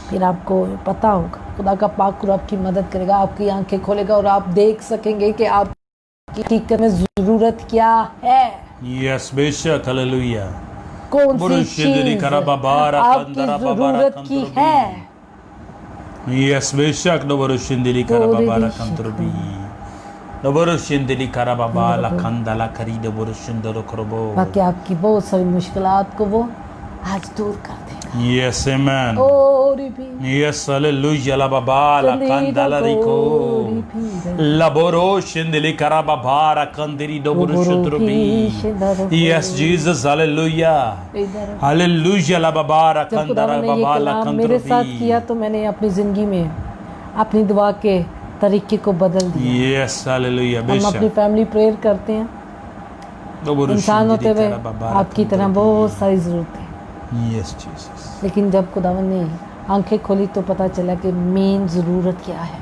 फिर आपको पता होगा खुदा का पाक रूह आपकी मदद करेगा, आपकी आंखें खोलेगा और आप देख सकेंगे कि आपकी हकीकत में जरूरत क्या है, यस बेशक हालेलुया कौन सी बुरुशिंदिरी चीज करा बाबा रा आपकी कंदरा बाबा रा जरूरत की है। यस बेशक लो बुरुशिंदिरी करा बाबा रा कंदरबी लो बुरुशिंदिरी करा बाबा ला कंदला खरी दो बुरुशिंदरो करबो बाकी आपकी बहुत सारी मुश्किलात को वो आज दूर कर देगा। यस आमेन और भी यस हालेलुया ला बाबा ला कंदला रिको ला बुरुशिंदिरी करा बाबा रा कंदरी दो बुरुशिंदरबी यस जीसस हालेलुया इधर हालेलुया ला बाबा रा जब खुदा कंदरा ने ये बाबा ला कलाम मेरे साथ कंदरबी किया तो मैंने अपनी जिंदगी में अपनी दुआ के तरीके को बदल दिया। यस हालेलुया हम अपनी बेशक फैमिली प्रेयर करते हैं, दो इंसान होते हुए करा बाबा रा आपकी तरह बहुत सारी ज़रूरतें, यस जीसस लेकिन जब खुदावन ने आंखें खोली तो पता चला कि मेन ज़रूरत क्या है।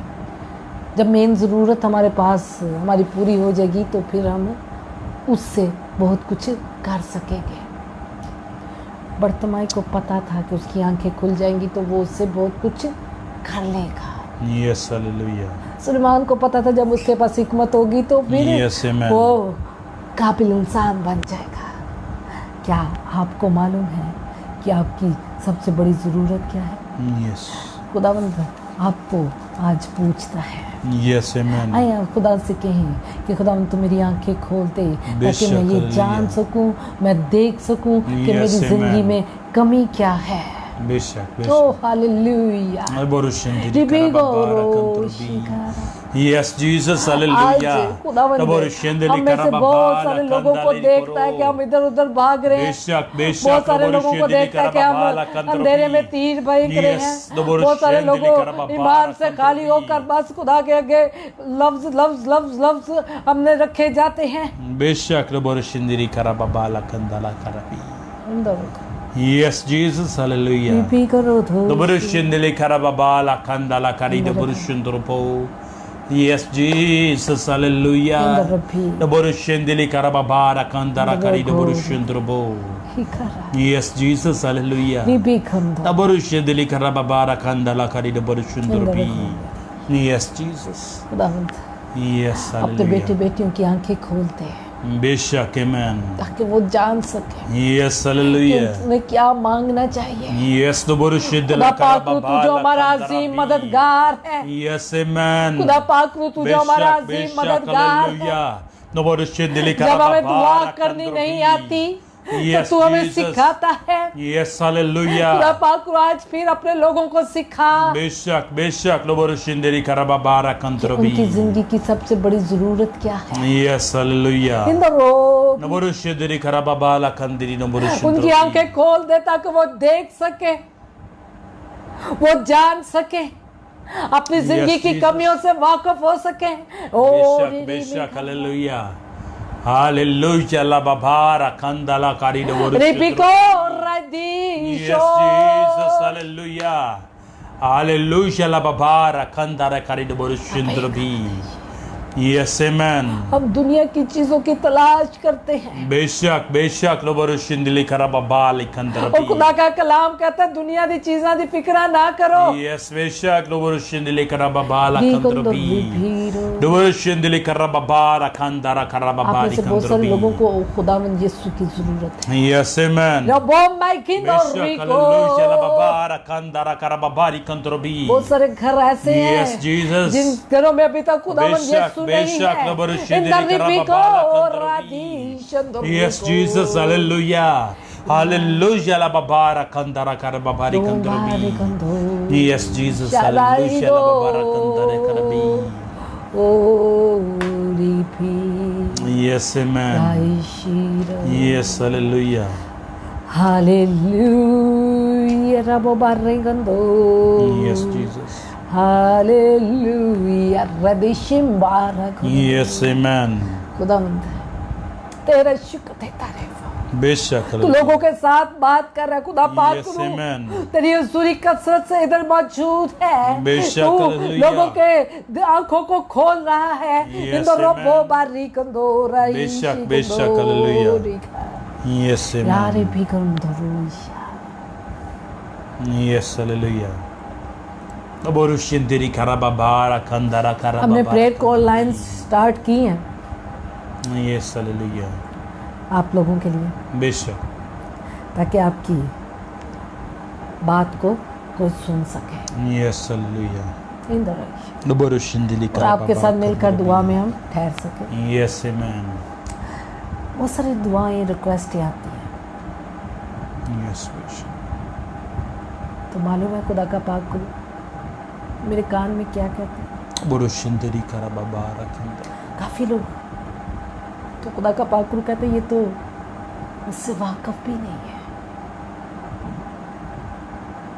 जब मेन ज़रूरत हमारे पास हमारी पूरी हो जाएगी तो फिर हम उससे बहुत कुछ कर सकेंगे। बर्तमाई को पता था कि उसकी आंखें खुल जाएंगी तो वो उससे बहुत कुछ कर लेगा। Yes hallelujah. सुलेमान को पता था जब उसके पास हिकमत होगी तो फिर Yes, amen. वो काबिल इंसान बन जाएगा। क्या आपको मालूम है कि आपकी सबसे बड़ी ज़रूरत क्या है? यस खुदावंद आपको आज पूछता है। Yes amen. आए आप खुदा से कहें कि खुदावंद तू मेरी आंखें खोल दे ताकि बेशक, मैं ये जान हालेलुया। सकूं, मैं देख सकूं कि Yes, मेरी ज़िंदगी amen. में कमी क्या है। बेशक ओ हालेलुया। Yes Jesus hallelujah. आज खुदावंद हम में से बहुत सारे लोगों को देखता है कि हम इधर उधर भाग रहे हैं। बेशक बेशक बहुत सारे लोगों को देखता है कि हम अंधेरे में तीर बहक रहे हैं। बहुत सारे लोगों ईमान से खाली होकर बस खुदा के आगे लफ्ज लफ्ज लफ्ज लफ्ज हमने रखे जाते हैं। बेशक रबोरशिंदिरी कराबाला कंदाला करबी। Yes, Jesus, hallelujah. Pipi karo dho. Doborushendele karababala kandala karida borushundropo. Yes, Jesus, hallelujah. Doborushendele karababala kandala karida borushundropo. Yes, Jesus, hallelujah. Pipi kando. Doborushendele karababala kandala karida borushundropi. Yes, Jesus. खुदावंद Yes, अपने hallelujah. बेटे बेटियों की आंखें खोलते हैं बेशक amen. ताकि वो जान सके Yes, कि hallelujah. तुम्हें क्या मांगना चाहिए। Yes, खुदा पाक तू जो हमारा अजीम मददगार है। Yes, amen. खुदा पाक तू जो हमारा अजीम मददगार है। जब हमें दुआ करनी नहीं आती तो तू हमें सिखाता है। Yes, hallelujah. खुदा पाक आज फिर अपने लोगों को सिखा बेशक बेशक लोबोरुशिंदेरी कराबाबारा कंतरबी। उनकी जिंदगी की सबसे बड़ी जरूरत क्या है। Yes, hallelujah. इन द रोड लोबोरुशिंदेरी कराबाबाला कंदिरी लोबोरुशिंदेरी। उनकी आंखें खोल दे ताकि वो देख सके, वो जान सके, अपनी जिंदगी की कमियों से वाकिफ हो सके। बेशक बेशक हालेलुया हालेलुया ला बाबारा कंदाला कारी रिपिको Yes, Jesus, hallelujah. Hallelujah, la babara kandara kari de borushindrobi. Yes, amen. हम दुनिया की चीजों की तलाश करते हैं बेशक बेशक लो बोरुशिंदली करा बाबाली और कंदरबी. खुदा का कलाम कहता है दुनिया की चीजों की फिक्र ना करो। Yes, बेशक लो बोरुशिंदली करा बाबाला दी कंदरबी. भीरो। लो बोरुशिंदली करा बाबारा कंदरा करा आप में बाबाली से बहुत सारे लोगों कंदरबी. को खुदावंद यीशु की जरूरत है। Yes, amen. रबोम माय किंग और बेशक रिको। हालेलुया ला बाबारा कंदरा करा बाबाली कंदरबी. बहुत सारे घर ऐसे हैं Yes, Jesus. जिन घरों में अभी तक खुदावंद बेशक, यीशु नहीं बेशक, है। लबरुशे इन दिली द करा रिको बाबाला और कंदरबी. राधी शंदर Yes, Jesus, hallelujah. Hallelujah, la babara kandara kara babari kandarabi. Yes, Jesus, hallelujah, la babara kandara karabi. Yes, amen. Yes, hallelujah. Hallelujah, Rabo Barregando. Yes, Jesus. Hallelujah, Radishim Barak. Yes, amen. खुदावंद तेरा शुक्र देता रहे। बेशक तू लोगों के साथ बात कर रहा है खुदा पाक Yes, करूं। amen. तेरी हुजूरी कसरत से इधर मौजूद है। बेशक, तू हालेलुया। लोगों के आंखों को खोल रहा है। Yes, इंदो रबो amen. बारी कंदोरा बेशक, बेशक, हालेलुया। Yes, यारे amen. भी कंदोरुशा। Yes, hallelujah. Borushindiri kara babara kandara kara हमने babara. Prayer call line start की है Yes, hallelujah. आप लोगों के लिए बेशक ताकि आपकी बात को कोई सुन सके। Yes, hallelujah. इंदर Borushindiri और kara आपके babara साथ मिलकर kandara. दुआ में हम ठहर सके। Yes, amen. बहुत सारी दुआएं रिक्वेस्ट आती हैं Yes, बेशक. तो मालूम है खुदा का पाक को मेरे कान में क्या कहते हैं। Borushindiri kara babara kandara. काफ़ी लोग तो खुदा का पाक को कहते हैं ये तो उससे वाकफ भी नहीं है।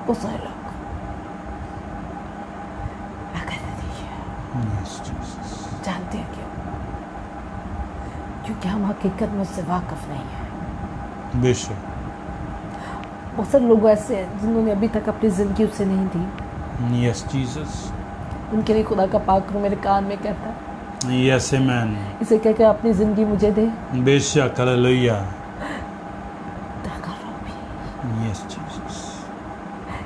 बहुत सारे लोग क्या कहते दीजिए Yes, Jesus. जानते हैं क्यों? क्योंकि हम हकीकत में उससे वाकफ नहीं है। बेशक. बहुत सारे लोग ऐसे हैं जिन्होंने अभी तक अपनी ज़िंदगी उससे नहीं दी। Yes, Jesus. उनके लिए खुदा का पाक मेरे कान में कहता है Yes, amen. इसे कह के अपनी ज़िंदगी मुझे दे। बेशक, hallelujah.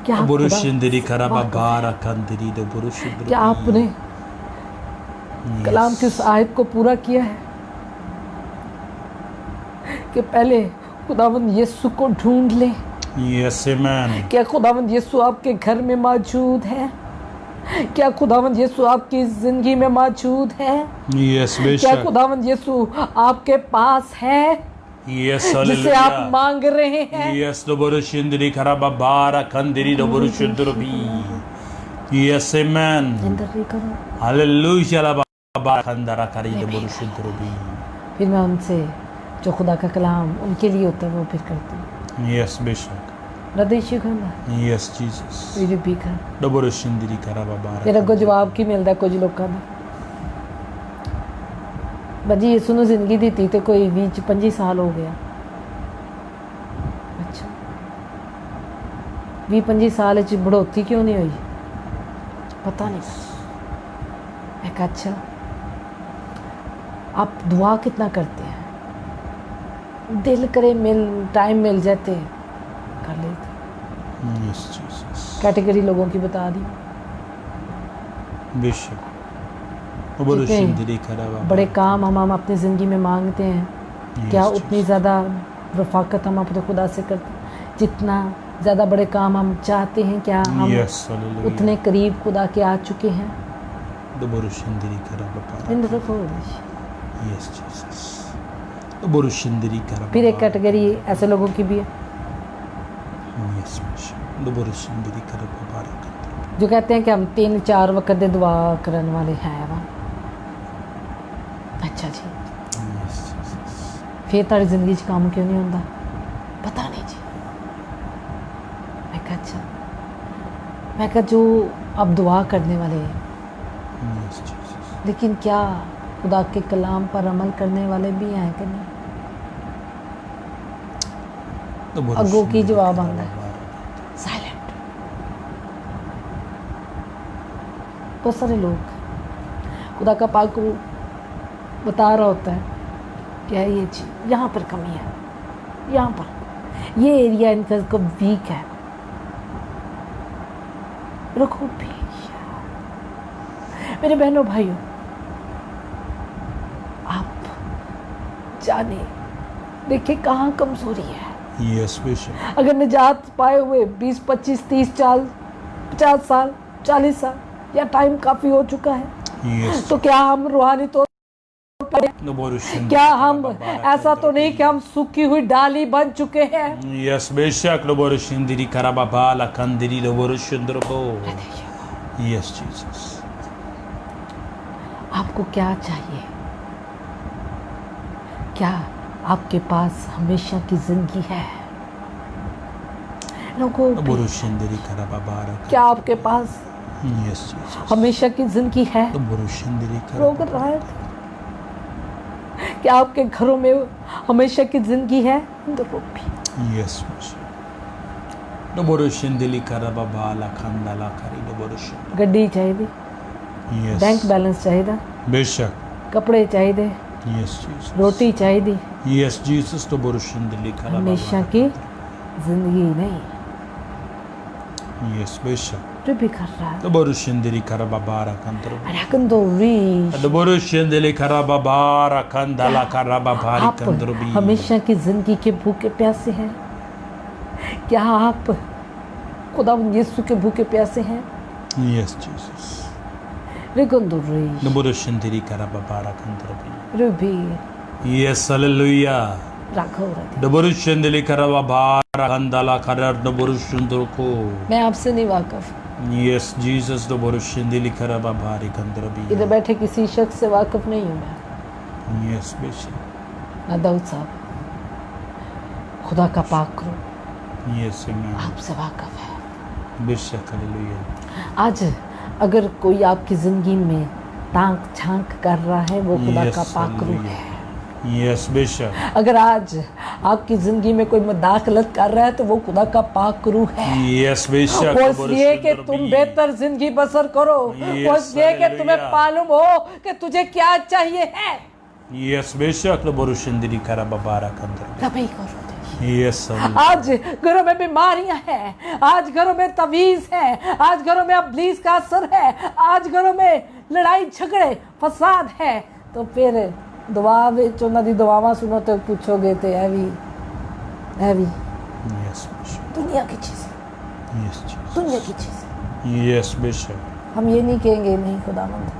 क्या आप Burushindiri karaba bara kandiri do burushindiri. क्या आपने कलाम की उस आयत को पूरा किया है कि पहले खुदावंद यीशु को ढूंढ ले? Yes, amen. क्या खुदावंद यीशु आपके घर में मौजूद है? क्या खुदावंद यीशु आपकी जिंदगी में मौजूद है? Yes, क्या बेशक. खुदावंद यीशु आपके पास है Yes, जिसे आप hallelujah. मांग रहे हैं? Yes, do burushindiri karaba bara kandiri do burushindiri. Yes, amen. जिंदगी करो। Hallelujah la bara kandara kari do burushindiri. फिर मैं उनसे जो खुदा का कलाम उनके लिए होता है वो फिर करती हूँ। Yes, बेशक. रदेशी खंदा Yes, Jesus. मेरी भी कर Do burushindiri karaba bara. तेरा को जवाब की मिलता कुछ लोगों का बजी यीशु ने जिंदगी दी थी तो कोई 20-25 साल हो गया। अच्छा 20-25 साल च बढ़ोतरी क्यों नहीं हुई पता नहीं। मैं कहा अच्छा आप दुआ कितना करते हैं? दिल करे टाइम मिल जाते कर लेते। Yes, Jesus. कैटेगरी लोगों की बता दी। बेशक. Do burushindiri karaba. बड़े काम हम अपनी ज़िंदगी में मांगते हैं, क्या Yes, उतनी ज़्यादा रफ़ाकत हम अपने खुदा से करते हैं? जितना ज़्यादा बड़े काम हम चाहते हैं क्या हम Yes, hallelujah. उतने करीब खुदा के आ चुके हैं? Do burushindiri karaba bara. इन तरफ हो गई। Yes, Jesus. Do burushindiri karaba. फिर एक कैटेगरी ऐसे लोगों की भी है Yes, बेशक. Do burushindiri karaba bara kandiri. जो कहते हैं कि हम 3-4 वक्त दे दुआ करने वाले हैं। वहाँ अच्छा जी Yes, Jesus. फिर तारी जिंदगी च काम क्यों नहीं होता पता नहीं जी। मैं कहा अच्छा मैं कहा जो अब दुआ करने वाले हैं Yes, Jesus. लेकिन क्या खुदा के कलाम पर अमल करने वाले भी हैं कि नहीं? Do अगो की burushindiri जवाब karaba आंदा है bara. साइलेंट। बहुत सारे लोग खुदा का पाक रूह बता रहा होता है क्या ये चीज यहाँ पर कमी है, यहाँ पर ये एरिया इनका वीक है, रखो भी। मेरे बहनों भाइयों आप जाने देखिए कहाँ कमजोरी है। Yes, बेशक. अगर निजात पाए हुए 20, 25, 30 साल, 50 साल, 40 साल या टाइम काफी हो चुका है Yes. तो क्या हम रूहानी तौर Do burushindiri क्या हम karaba bara ऐसा तो नहीं कि हम सूखी हुई डाली बन चुके हैं? Yes, बेशक. Do burushindiri karaba bara kandiri do burushindiri bo. Yes, Jesus. आपको क्या चाहिए? क्या आपके पास हमेशा की जिंदगी है? लोगों Do burushindiri karaba bara. क्या आपके पास Yes, Jesus. हमेशा की जिंदगी है? Do burushindiri रोक karaba. रहा है क्या आपके घरों में हमेशा की जिंदगी है? रोक भी Yes, बेशक. Do burushindiri karaba bara kandala kari do burushindiri. गड्डी चाहिए, Yes. बैंक बैलेंस चाहिए, बेशक. कपड़े चाहिए, Yes, Jesus. रोटी चाहिए, Yes, Jesus. Do burushindiri karaba. हमेशा की जिंदगी नहीं। Yes, बेशक. जो भी कर रहा है Do burushindiri karaba bara kandiri. रकन दो reach. Do burushindiri karaba bara kandala karaba bari आप kandiri. हमेशा की जिंदगी के भूखे प्यासे हैं? क्या आप खुदा यीशु के भूखे प्यासे हैं? Yes, Jesus. रकन दो reach Do burushindiri karaba bara kandiri. Ruby Yes, hallelujah. राखो रखो। Do burushindiri karaba bara kandala karar do burushindiri ko. मैं आपसे नहीं वाकिफ, Yes, Jesus. Do burushindiri karaba bari kandiri. इधर बैठे किसी शख्स से वाकिफ नहीं हूँ मैं। Yes, बेशक. ना दाऊद साहब, खुदा का पाक करो Yes, amen. आपसे वाकिफ है। बेशक, hallelujah. आज अगर कोई आपकी जिंदगी में ताक झांक कर रहा है वो खुदा Yes, का पाक रूह hallelujah. है। Yes, बेशक. अगर आज आपकी जिंदगी में कोई मुदाखलत कर रहा है तो वो खुदा का पाक रूह है। Yes, बेशक. वो इसलिए कि तुम बेहतर जिंदगी बसर करो, वो इसलिए कि तुम्हें मालूम हो कि तुझे क्या चाहिए है। Yes, बेशक. Do burushindiri karaba bara kandiri. तभी करो Yes, hallelujah. आज घरों में बीमारियां हैं, आज घरों में तवीज है, आज घरों में अब्लीस का असर है, आज घरों में लड़ाई झगड़े फसाद है। तो फिर दुआ विच उन्हां दी दुआवां सुनो तो पूछोगे तो है भी Yes, Bishop. दुनिया की चीज़, Yes, Jesus. दुनिया की चीज़। Yes, Bishop. हम ये नहीं कहेंगे नहीं खुदावंद,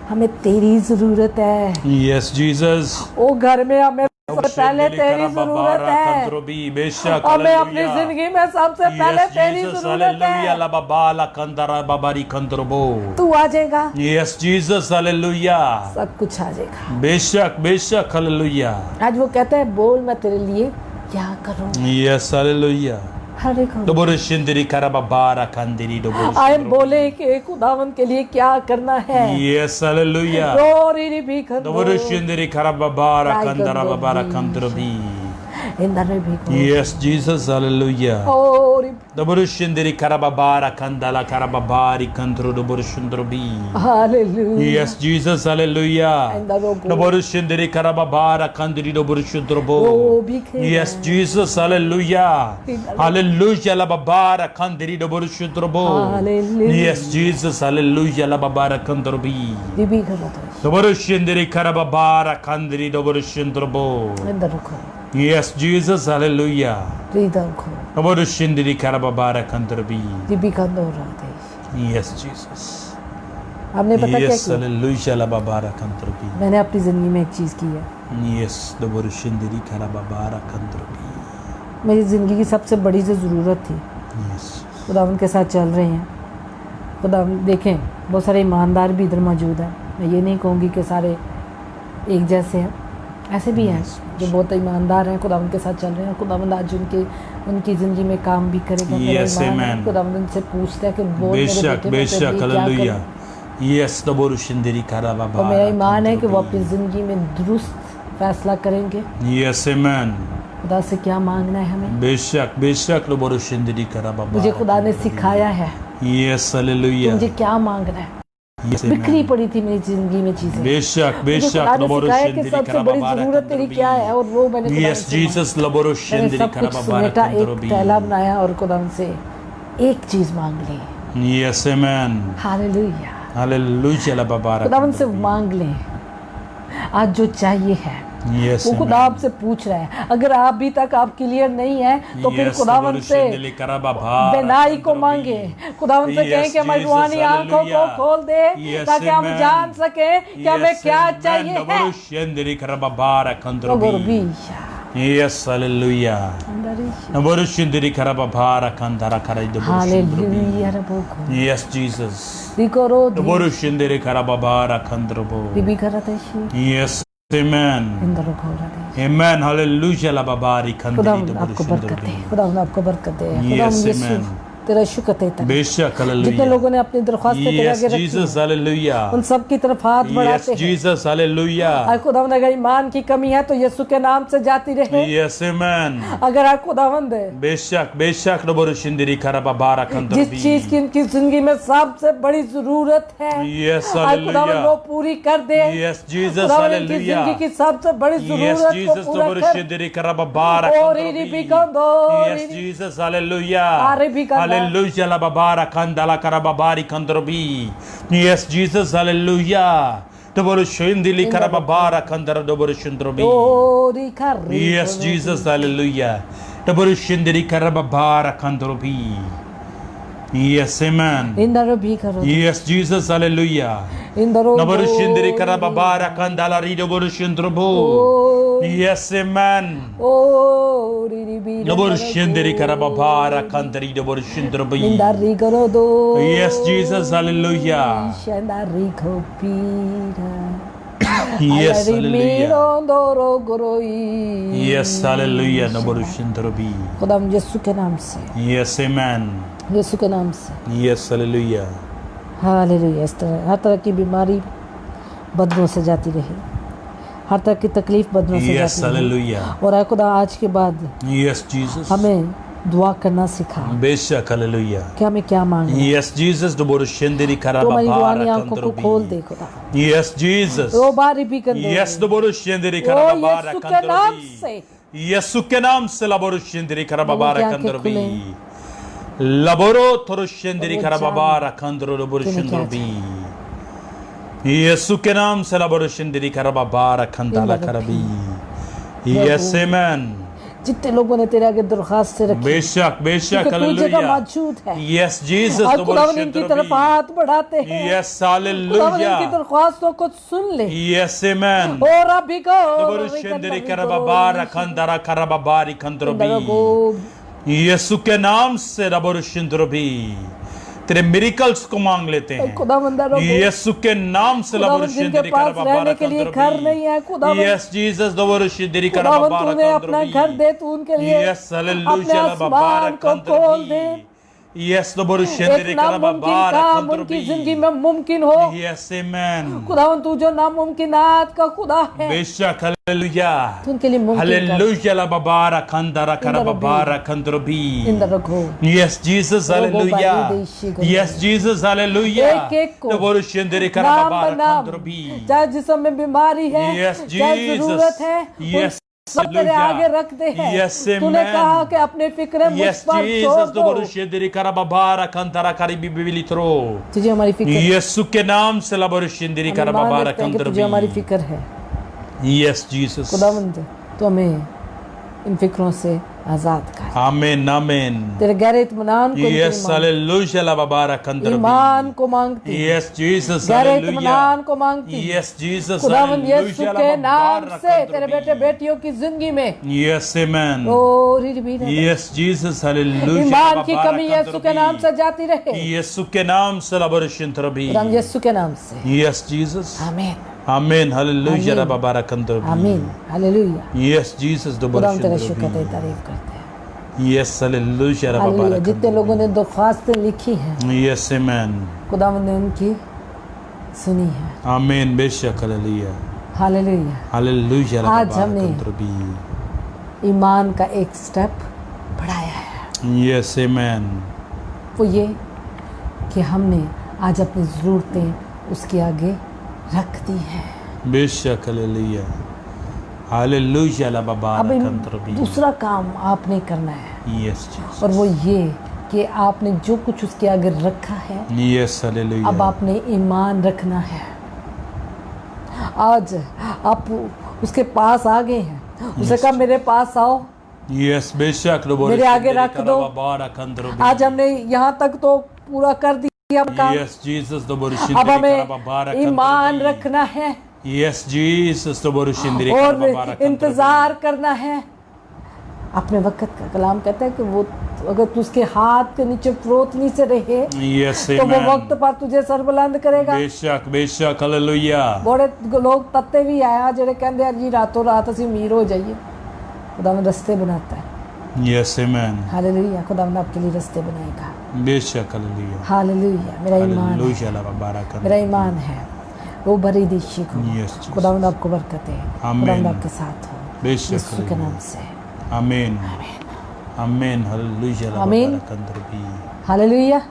हमें तेरी जरूरत है। Yes, Jesus. वो घर में हमें सबसे पहले तेरी जरूरत है। बेशक, हमें अपनी जिंदगी में सबसे पहले तेरी जरूरत है। La babala kandara babari kandrobo. तू आ जाएगा, Yes, Jesus, hallelujah. सब कुछ आ जाएगा। बेशक, बेशक, hallelujah. आज वो कहता है बोल मैं तेरे लिए क्या करूं। Yes, hallelujah. हर एक Doboro shindiri karababara kandiri doboro. आए बोले कि खुदावन के लिए क्या करना है। Yes, hallelujah. रोरी भी Doboro shindiri karababara kandara babara kandrobi. Inder भी Yes, Jesus, hallelujah. और Doboro shindiri karababara kandala karababari kandro doboro shindrobi. Hallelujah. Yes, Jesus, hallelujah. इंदरों को Doboro shindiri karababara kandiri doboro shindrobo. वो भी खेल Yes, Jesus, hallelujah. Hallelujah, la babara kandiri doboro shindrobo. Hallelujah. Yes, Jesus, hallelujah, la babara kandrobi. भी करो तो Doboro shindiri karababara kandiri doboro shindrobo. Inder को Yes, Jesus, hallelujah. रीदर को Doboro shindiri karababara kandrobi. भी करो राधे। Yes, Jesus. आपने पता क्या Yes, किया? hallelujah, la babara kandrobi. मैंने अपनी जिंदगी में एक चीज की है। Yes, doboro shindiri karababara kandrobi. मेरी जिंदगी की सबसे बड़ी जो जरूरत थी, Yes. खुदावन के साथ चल रहे हैं। खुदा देखें बहुत सारे ईमानदार भी इधर मौजूद हैं। मैं ये नहीं कहूँगी कि सारे एक जैसे हैं, ऐसे भी हैं जो बहुत ईमानदार हैं, खुदावन के साथ चल रहे हैं। खुदावन आज उनकी ज़िंदगी में काम भी करेगा। मेरा Yes, ईमान है। amen. खुदावन उनसे पूछता है कि बोल मेरे बेशक, बेटे मैं तेरे बेशक, लिए क्या hallelujah. करूं। Yes, doboro shindiri और karababara. मेरा ईमान है कि वो अपनी kandrobi. ज़िंदगी में दुरुस्त फैसला करेंगे। Yes, amen. खुदा से क्या मांगना है हमें, बेशक, बेशक, doboro shindiri karababara. मुझे खुदा ने सिखाया है Yes, कि hallelujah. मुझे क्या मांगना है। Yes, बिखरी amen. पड़ी थी मेरी जिंदगी में चीजें। बेशक, मुझे बेशक, खुदा ने doboro सिखाया कि shindiri सबसे बड़ी karababara जरूरत तेरी kandrobi. क्या है, और वो मैंने खुदा Yes, से मांगी। Jesus, doboro मैंने shindiri सब कुछ karababara समेटा, एक kandrobi. थैला बनाया और खुदा से एक चीज मांग ली। Yes, amen. Hallelujah. Hallelujah, la babara. खुदावन से kandrobi. मांग लें आज जो चाहिए है। Yes, वो खुदा amen. आपसे पूछ रहा है। अगर आप भी तक आप क्लियर नहीं है तो फिर Yes, खुदावन doboro से shindiri karababara बेनाई को kandrobi. मांगे। खुदावन से Yes, कहें कि हमारी Jesus, रूहानी आंखों को hallelujah. खोल दे Yes, ताकि हम amen. जान सके कि हमें Yes, क्या amen. चाहिए है। Doboro shindiri karababara kandrobi. गोरबीशा Yes, hallelujah. अंदरिशा। Doboro shindiri karababara kandara karai doboro shindrobi. Hallelujah रबोको Yes, Jesus. दिकोरो Doboro shindiri karababara kandrobo. दिबी करतेशी Yes, amen. इंदरो खोरादे। Amen. Hallelujah, la babari kandiri खुदावन doboro आपको बरकत shindrobi. दे, खुदावन आपको बरकत दे। Yes, खुदावन यीशु amen. तेरा शुक्र देता है। बेशक, जितने hallelujah. लोगों ने अपनी दरख्वास्तें तेरे Yes, आगे रखी Jesus, हैं, hallelujah. उन सब की तरफ हाथ Yes, बढ़ाते हैं। Jesus, hallelujah. अगर खुदावन अगर ईमान की कमी है तो यीशु के नाम से जाती रहे। Yes, amen. अगर आप खुदावंद बेशक, बेशक, doboro shindiri karababara जिस kandrobi. चीज की इनकी जिंदगी में सबसे बड़ी जरूरत है, Yes, आज खुदावन वो hallelujah. पूरी कर दे। Yes, Jesus, खुदावन इनकी जिंदगी hallelujah. की सबसे बड़ी Yes, जरूरत को Jesus, पूरा doboro कर। shindiri karababara और kandrobi. Eri बिकंदो, Yes, eri- Jesus, hallelujah. Are bikanda. Hallelujah, la babara kandala karababari kandrobi. Yes, Jesus, hallelujah. Doboro shindili karababara kandara doboro shindrobi. ओरी कर Yes, Jesus, hallelujah. Doboro shindili karababara kandrobi. Yes, amen. इंदरो भी करो, Yes, Jesus, hallelujah. इंदरो Doboro shindili karababara kandala rido doboro shindrobo. Yes, amen. ओरी भी Doboro shindili karababara kandari doboro shindrobi. इंदारी करो दो। Yes, Jesus, hallelujah. इंदारी को पीरा। Yes, hallelujah. मिरोंदोरो गोरोई। Yes, hallelujah. Doboro shindrobi. खुदा यीशु के नाम से, Yes, amen. यीशु के नाम से Yes, hallelujah. हालेलुया। इस तरह हर तरह की बीमारी बदबू से जाती रहे, हर तरह की तकलीफ बदबू से Yes, जाती रहे। hallelujah. और आए खुदा आज के बाद Yes, Jesus. हमें दुआ करना सिखा बेशक, hallelujah. कि हमें क्या मांगना है। Yes, Jesus. Doboro shindili तो हमारी karababara रूहानी आंखों को खोल दे kandrobi. खुदा। Yes, Jesus. रो बारी भी कर दो। Yes, doboro shindili ओ karababara यीशु के नाम kandrobi. से यीशु के नाम से लबोरो शिंदरी खराबाबारा उनकी आंखें कंदरबी खुलें। लबोरो थोरो शिंदरी वो खराबाबारा कंदरो लबोरो तूने क्या शिंदरबी यीशु के नाम से लबोरो शिंदरी खराबाबारा कंदाला खराबी यस आमेन। जितने लोगों ने तेरे आगे दरखास्त से रखी बेशक बेशक क्योंकि तू जगह हालेलुया मौजूद है यस जीसस और खुदावन इनकी तरफ हाथ बढ़ाते हैं यस खुदावन हालेलुया इनकी दरख्वास्तों को सुन ले यस आमेन। और अभी को लबोरो शिंदरी खराबाबारा कंदरा खराबाबारी कंदरबी यीशु के नाम से रबोरो शिंदरबी तेरे मिरेकल्स को मांग लेते हैं खुदावन यीशु के नाम से लबोरो जिनके शिंदरी पास खराबाबारा रहने के लिए घर नहीं है खुदावन यस जीसस लबोरो शिंदरी खुदावन खराबाबारा तूने अपना घर दे तू उनके लिए यस अपने हालेलुया आसमान को खोल दे यस लबोरो एक शिंदरी नामुमकिन खराबाबारा काम उनकी जिंदगी में मुमकिन हो यस आमेन। खुदावन तू जो नामुमकिनात का खुदा है बेशक हालेलुया तू उनके लिए मुमकिन कर हालेलुया लबाबारा कंदरा खराबाबारा कंदरबी इंदर रखो Yes, Jesus, hallelujah. Yes, Jesus, hallelujah. एक-एक को लबोरो शिंदरी नाम खराबाबारा बनाम कंदरबी चाहे जिसम में बीमारी है Yes, चाहे जरूरत है Jesus. Yes, सब तेरे आगे रखते हैं Yes, तूने amen. कहा कि अपने फिक्र मुझ Yes, पर छोड़ Jesus, दो लबोरो शिंदरी खराबाबारा कंदरा खरीबी बिबिली थ्रो तुझे हमारी फिक्र है। यीशु के नाम से लबोरो शिंदरी हम मान खराबाबारा रखते हैं कि तुझे हमारी कंदरबी फिक्र है Yes, Jesus. खुदावंद तो हमें इन फिक्रों से आजाद कर Amen, amen. तेरे गैर इत्मीनान को इनके Yes, hallelujah लबाबारा कंदरबी ईमान को मांगती Yes, Jesus, गैर hallelujah. इत्मीनान को मांगती Yes, Jesus, खुदावंद यीशु hallelujah के नाम लबाबारा से तेरे कंदरबी बेटे बेटियों की जिंदगी में Yes, amen. ओ रिरबी Yes, Jesus, hallelujah. ईमान की कमी यीशु के नाम से जाती रहे यीशु के नाम से लबरशिन तरबी खुदावंद यीशु के नाम से Yes, Jesus. आमीन Amen. Hallelujah. Amen. लबाबारा कंदरबी आमीन हालेलुया Yes, Jesus. खुदावंद तेरा लबरशिन शुक्र तरबी तेरी तारीफ करते हैं Yes, hallelujah. हालेलुया लबाबारा जितने लोगों ने दरख्वास्तें लिखी हैं Yes, amen. खुदावंद ने उनकी सुनी है Amen. बेशक hallelujah. Hallelujah Hallelujah. आज लबाबारा हमने कंदरबी ईमान का एक स्टेप बढ़ाया है Yes, amen. वो ये कि हमने आज अपनी ज़रूरतें उसके आगे रख दी हैं बेशक hallelujah. Hallelujah. लबाबारा अब कंदरबी दूसरा काम आपने करना है Yes, Jesus. और वो ये कि आपने जो कुछ उसके आगे रखा है Yes, hallelujah. अब आपने ईमान रखना है आज आप उसके पास आ गए हैं उसने कहा मेरे पास आओ Yes, बेशक मेरे आगे रख दो। आज हमने यहाँ तक तो पूरा कर दिया काम Yes, Jesus, अब हमें ईमान रखना है Yes, Jesus, और इंतजार करना है अपने वक्त का कलाम कहता है कि वो अगर तू उसके हाथ के नीचे प्रोतनी से रहे Yes, तो वो amen. वक्त पर तुझे सरबुलंद करेगा बेशक बेशक हालेलुया बड़े लोग तत्ते भी आया जेड़े कहते हैं जी रातों रात असी अमीर हो जाइए खुदावंद रास्ते बनाता है Yes, amen. हालेलुया खुदावंद आपके लिए रास्ते बनाएगा बेशक हालेलुया हालेलुया मेरा ईमान है हालेलुया लबाबारा मेरा ईमान है वो बड़ी दिशी को Yes, Jesus. खुदावंद आपको बरकत है आमीन। खुदावंद आपके साथ हो बेशक यीशु के नाम से आमीन आमीन हालेलुया आमीन। लबाबारा कंदरबी हालेलुया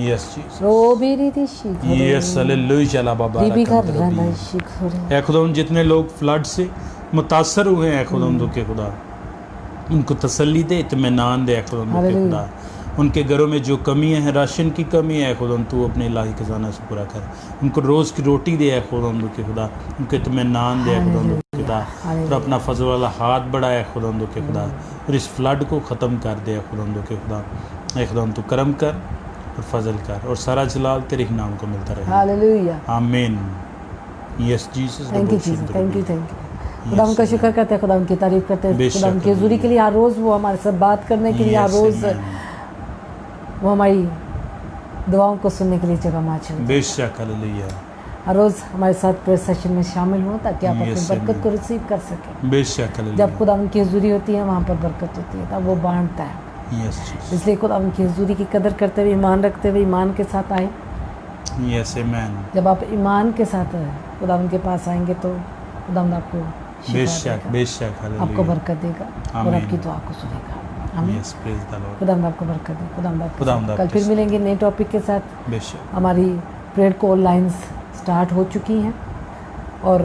Yes, Jesus. रोबीरी दिशी Yes, हालेलुया लबाबारा बीबी का कंदरबी रना शिखर ऐ खुदा जितने लोग फ्लड से मुतासर हुए हैं खुदा के खुदा उनको तसल्ली दे इत्मीनान दे खुदा के हालेलुया। खुदा उनके घरों में जो कमियां हैं राशन की कमी है खुदा तू अपने इलाही खजाना से पूरा कर उनको रोज़ की रोटी दे खुदा के खुदा उनको इत्मीनान दे खुदा के खुदा और अपना फजल वाला हाथ बढ़ाए खुदा के खुदा और इस फ्लड को ख़त्म कर दे खुदा के खुदा ऐ खुदा तू करम कर और फजल कर और सारा जलाल तेरे ही नाम को मिलता रहे हालेलुया आमीन yes Jesus thank you Jesus thank you खुदा उनका शुक्र करते हैं खुदा उनकी तारीफ करते हैं खुदा उनकी हजूरी के लिए हर रोज़ वो हमारे साथ बात करने के लिए हर रोज़ वो हमारी दुआओं को सुनने के लिए जगह मौजूद है। बेशक हालेलुया हर रोज़ हमारे साथ प्रेयर सेशन में शामिल हो ताकि आप अपनी Yes, बरकत amen. को रिसीव कर सकें बेशक जब हालेलुया खुदा उनकी हजूरी होती है वहाँ पर बरकत होती है तब वो बांटता है यस जीसस इसलिए खुदा उनकी हजूरी की कदर करते हुए ईमान रखते हुए ईमान के साथ आए यस आमेन जब आप ईमान के साथ खुदा उनके पास आएंगे तो खुदा आपको शिफा बेशक देगा, बेशक आपको हालेलुया बरकत देगा और आमीन। आपकी दुआ को सुनेगा आमीन यस प्रेज द लॉर्ड खुदा आपको बरकत दे खुदा आपके खुदा साथ। आपके कल फिर साथ। मिलेंगे नए टॉपिक के साथ बेशक हमारी प्रेयर कॉल लाइंस स्टार्ट हो चुकी हैं और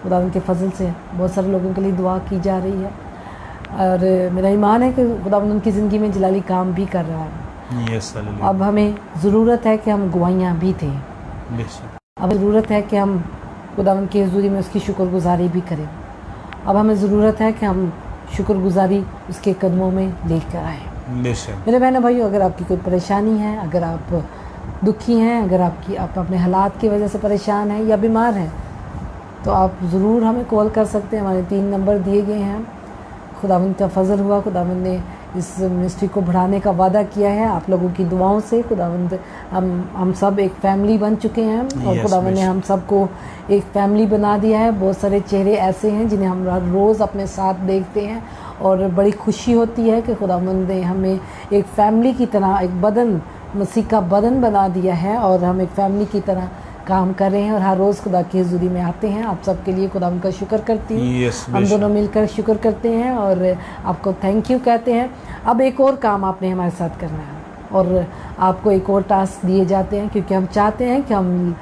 खुदा उनके फजल से बहुत सारे लोगों के लिए दुआ की जा रही है और मेरा ईमान है कि खुदावंद उनकी ज़िंदगी में जलाली काम भी कर रहा है। यस अब हमें ज़रूरत है कि हम गवाहियाँ भी थे, अब ज़रूरत है कि हम खुदावंद की हुज़ूरी में उसकी शुक्रगुजारी भी करें। अब हमें ज़रूरत है कि हम शुक्रगुजारी उसके कदमों में लेकर आए। मेरे बहनों भाइयों, अगर आपकी कोई परेशानी है, अगर आप दुखी हैं, अगर आप अपने हालात की वजह से परेशान हैं या बीमार हैं, तो आप ज़रूर हमें कॉल कर सकते हैं। हमारे 3 नंबर दिए गए हैं। खुदावंद का फजल हुआ, खुदावंद ने इस मिनिस्ट्री को बढ़ाने का वादा किया है आप लोगों की दुआओं से। खुदावंद हम सब एक फैमिली बन चुके हैं और खुदावंद ने हम सबको एक फैमिली बना दिया है। बहुत सारे चेहरे ऐसे हैं जिन्हें हम रोज़ अपने साथ देखते हैं और बड़ी खुशी होती है कि खुदावंद ने हमें एक फैमिली की तरह, एक बदन, मसीह का बदन बना दिया है और हम एक फैमिली की तरह काम कर रहे हैं और हर रोज़ खुदा की हुज़ूरी में आते हैं। आप सबके लिए खुदा उनका शुक्र करती हूँ। हम दोनों मिलकर शुक्र करते हैं और आपको थैंक यू कहते हैं। अब एक और काम आपने हमारे साथ करना है और आपको एक और टास्क दिए जाते हैं, क्योंकि हम चाहते हैं कि हम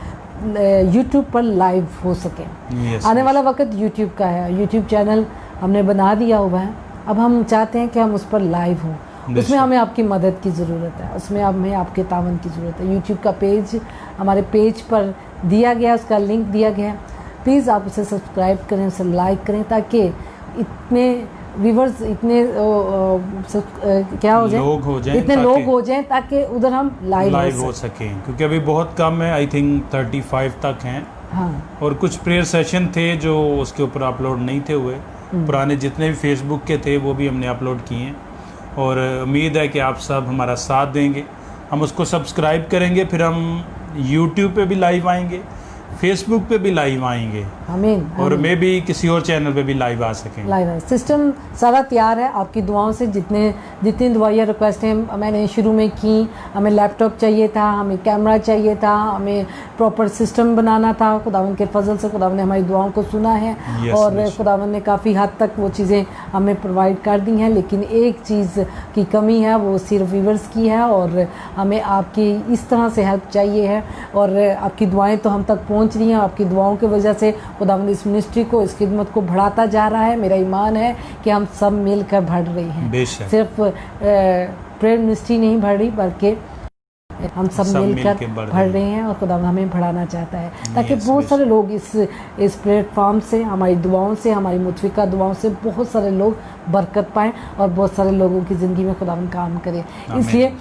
यूट्यूब पर लाइव हो सकें। आने वाला वक्त यूट्यूब का है। यूट्यूब चैनल हमने बना दिया हुआ है। अब हम चाहते हैं कि हम उस पर लाइव हों। उसमें हमें आपकी मदद की ज़रूरत है, उसमें हमें आपके तावन की ज़रूरत है। यूट्यूब का पेज हमारे पेज पर दिया गया, उसका लिंक दिया गया है। प्लीज़ आप उसे सब्सक्राइब करें, उसे लाइक करें, ताकि इतने व्यूवर्स, इतने क्या हो जाए, लोग हो जाएं, इतने लोग हो जाएं ताकि उधर हम लाइव हो सकें। क्योंकि अभी बहुत कम है, आई थिंक 35 तक हैं। हाँ, और कुछ प्रेयर सेशन थे जो उसके ऊपर अपलोड नहीं थे हुए। पुराने जितने भी फेसबुक के थे वो भी हमने अपलोड किए हैं और उम्मीद है कि आप सब हमारा साथ देंगे। हम उसको सब्सक्राइब करेंगे, फिर हम यूट्यूब पे भी लाइव आएंगे, फेसबुक पे भी लाइव आएंगे। आमीन। और मैं भी किसी और चैनल पे भी लाइव आ सकें। लाइव सिस्टम सारा तैयार है। आपकी दुआओं से जितनी दुआइयाँ रिक्वेस्ट हैं मैंने शुरू में की। हमें लैपटॉप चाहिए था, हमें कैमरा चाहिए था, हमें प्रॉपर सिस्टम बनाना था। खुदावंद के फजल से खुदावंद ने हमारी दुआओं को सुना है और खुदावंद ने काफ़ी हद तक वो चीज़ें हमें प्रोवाइड कर दी हैं। लेकिन एक चीज़ की कमी है, वो सिर्फ व्यूअर्स की है और हमें आपकी इस तरह से हेल्प चाहिए है। और आपकी दुआएँ तो हम तक पहुँच रही हैं। आपकी दुआओं की वजह से खुदावंद इस मिनिस्ट्री को, इस खिदमत को बढ़ाता जा रहा है। मेरा ईमान है कि हम सब मिलकर बढ़ रहे हैं। सिर्फ प्रेयर मिनिस्ट्री नहीं बढ़ रही, बल्कि हम सब मिलकर बढ़ रहे हैं और खुदावंद हमें बढ़ाना चाहता है, ताकि बहुत सारे लोग इस प्लेटफॉर्म से, हमारी दुआओं से, हमारी मुतफिका दुआओं से बहुत सारे लोग बरकत पाएँ और बहुत सारे लोगों की ज़िंदगी में खुदावंद काम करे। इसलिए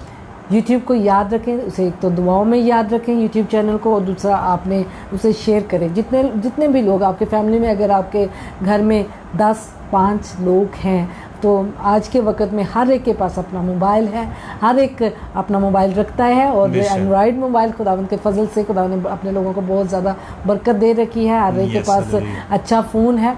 यूट्यूब को याद रखें, उसे एक तो दुआओं में याद रखें यूट्यूब चैनल को, और दूसरा आपने उसे शेयर करें। जितने भी लोग आपके फैमिली में, अगर आपके घर में 10-5 लोग हैं, तो आज के वक्त में हर एक के पास अपना मोबाइल है, हर एक अपना मोबाइल रखता है और एंड्रॉयड मोबाइल खुदावंद के फजल से खुदावंद ने अपने लोगों को बहुत ज़्यादा बरकत दे रखी है। हर एक के पास अच्छा फ़ोन है।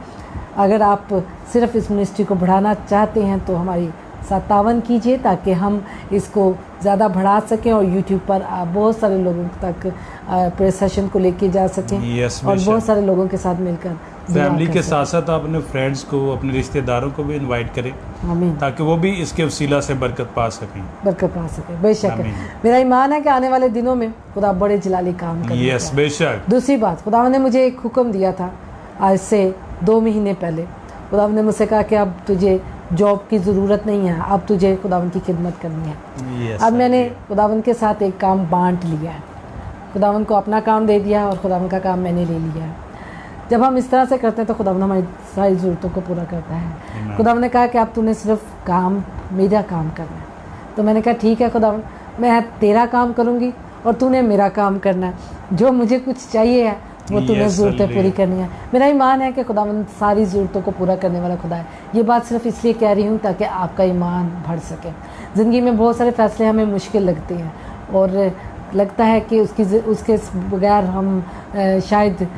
अगर आप सिर्फ इस मिनिस्ट्री को बढ़ाना चाहते हैं तो हमारी तावन कीजिए, ताकि हम इसको ज़्यादा बढ़ा सकें और यूट्यूब पर बहुत सारे लोगों तक प्रेयर सेशन को लेके जा सकें और बहुत सारे लोगों के साथ मिलकर फैमिली के साथ साथ अपने फ्रेंड्स को, अपने रिश्तेदारों को भी इनवाइट करें, ताकि वो भी इसके वसीला से बरकत पा सकें। बेशक मेरा ईमान है कि आने वाले दिनों में खुदा बड़े जलाली काम करेगा। बेशक। दूसरी बात, खुदा ने मुझे एक हुक्म दिया था आज से 2 महीने पहले। खुदा ने मुझसे कहा कि अब तुझे जॉब की ज़रूरत नहीं है, अब तुझे खुदावंद की खिदमत करनी है। अब मैंने खुदावंद के साथ एक काम बांट लिया है। खुदावंद को अपना काम दे दिया और खुदावंद का काम मैंने ले लिया है। जब हम इस तरह से करते हैं तो खुदावंद हमारी सारी ज़रूरतों को पूरा करता है। खुदावंद ने कहा कि अब तूने सिर्फ मेरा काम करना है। तो मैंने कहा ठीक है खुदावंद, मैं तेरा काम करूँगी और तूने मेरा काम करना है। जो मुझे कुछ चाहिए है वो तूने ज़रूरतें पूरी करनी है। मेरा ईमान है कि खुदावंद सारी ज़रूरतों को पूरा करने वाला खुदा है। ये बात सिर्फ इसलिए कह रही हूँ ताकि आपका ईमान बढ़ सके। ज़िंदगी में बहुत सारे फ़ैसले हमें मुश्किल लगते हैं और लगता है कि उसके बगैर हम शायद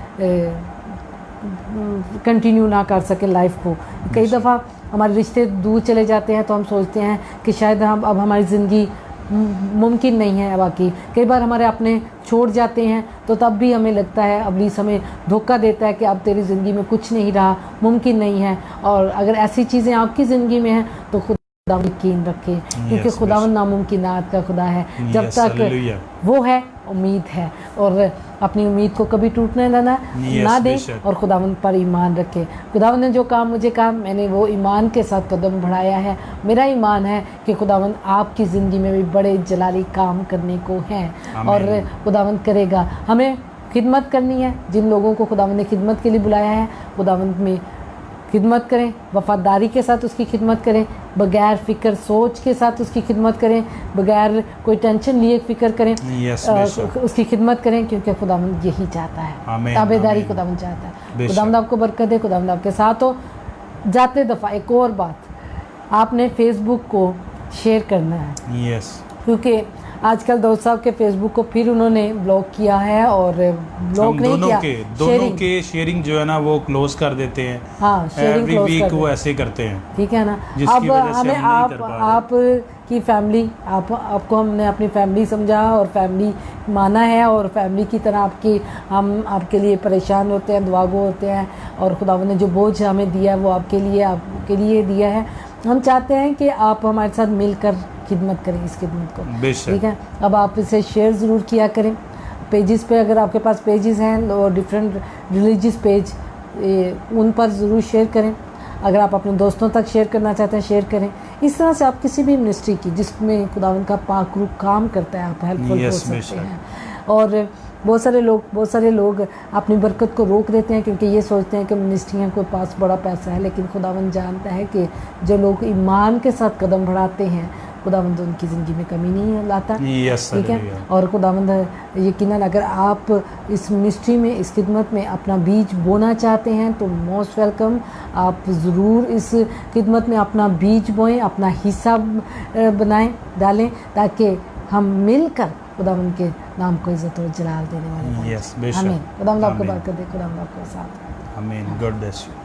कंटिन्यू ना कर सके लाइफ को। कई दफ़ा हमारे रिश्ते दूर चले जाते हैं तो हम सोचते हैं कि शायद अब हमारी ज़िंदगी मुमकिन नहीं है बाकी। कई बार हमारे अपने छोड़ जाते हैं तो तब भी हमें लगता है, इब्लीस हमें धोखा देता है कि अब तेरी ज़िंदगी में कुछ नहीं रहा, मुमकिन नहीं है। और अगर ऐसी चीज़ें आपकी ज़िंदगी में हैं तो खुद खुदावंद यकीन रखे, क्योंकि Yes, खुदावंद नामुमकिनात का खुदा है। जब Yes, तक hallelujah. वो है उम्मीद है, और अपनी उम्मीद को कभी टूटने ना Yes, दे, बेशक। और खुदावंद पर ईमान रखे। खुदावंद ने जो काम मुझे कहा, मैंने वो ईमान के साथ कदम बढ़ाया है। मेरा ईमान है कि खुदावंद आपकी ज़िंदगी में भी बड़े जलाली काम करने को हैं, और खुदावंद करेगा। हमें खिदमत करनी है, जिन लोगों को खुदावंद ने खिदमत के लिए बुलाया है, खुदावंद में खिदमत करें, वफादारी के साथ उसकी खिदमत करें, बगैर फ़िक्र सोच के साथ उसकी खिदमत करें, बगैर कोई टेंशन लिए फ़िक्र करें, Yes, बेशक। उसकी खिदमत करें, क्योंकि खुदावंद यही चाहता है। आमीन, ताबेदारी आमीन। खुदावंद चाहता है। बेशक। खुदावंद आपको बरकत दे, खुदावंद आपके साथ हो। जाते दफ़ा एक और बात, आपने फेसबुक को शेयर करना है, यस, क्योंकि आजकल दाऊद साहब के फेसबुक को फिर उन्होंने ब्लॉक किया है, और ब्लॉक हम नहीं दोनों किया, दोनों के शेयरिंग जो है ना वो क्लोज कर देते हैं। हाँ, शेयरिंग एवरी क्लोज वीक कर वो दें। ऐसे करते हैं। ठीक है ना। जिसकी अब वजह से हमें हम नहीं कर पा रहे। आप की फैमिली, आपको हमने अपनी फैमिली समझा और फैमिली माना है, और फैमिली की तरह हम आपके लिए परेशान होते हैं, दुआगो होते हैं, और खुदावंद ने जो बोझ हमें दिया है वो आपके लिए दिया है। हम चाहते हैं कि आप हमारे साथ मिलकर खिदमत करें इस खिदमत को। बेशक। ठीक है। अब आप इसे शेयर ज़रूर किया करें पेजेस पे, अगर आपके पास पेजेस हैं और डिफरेंट रिलीजियस पेज, उन पर ज़रूर शेयर करें। अगर आप अपने दोस्तों तक शेयर करना चाहते हैं, शेयर करें। इस तरह से आप किसी भी मिनिस्ट्री की जिसमें खुदावंद का पाक रूह काम करता है, आप हेल्पफुल हो Yes, सकते बेशक। हैं। और बहुत सारे लोग अपनी बरकत को रोक देते हैं, क्योंकि ये सोचते हैं कि मिनिस्ट्रियों के पास बड़ा पैसा है, लेकिन खुदावंद जानता है कि जो लोग ईमान के साथ कदम बढ़ाते हैं, खुदावंद उनकी ज़िंदगी में कमी नहीं लाता। Yes, ठीक है। hallelujah। और खुदावंद यकीनन अगर आप इस मिनिस्ट्री में, इस खिदमत में अपना बीज बोना चाहते हैं तो मोस्ट वेलकम। आप ज़रूर इस खिदमत में अपना बीज बोएं, अपना हिस्सा बनाएं, डालें, ताकि हम मिलकर खुदावंद के नाम को इज़्ज़त और जलाल देने वाले बनें। Yes, बेशक। आमीन। खुदावंद आपको आमीन। बरकत दे, खुदावंद आपके साथ। आमीन। God bless you.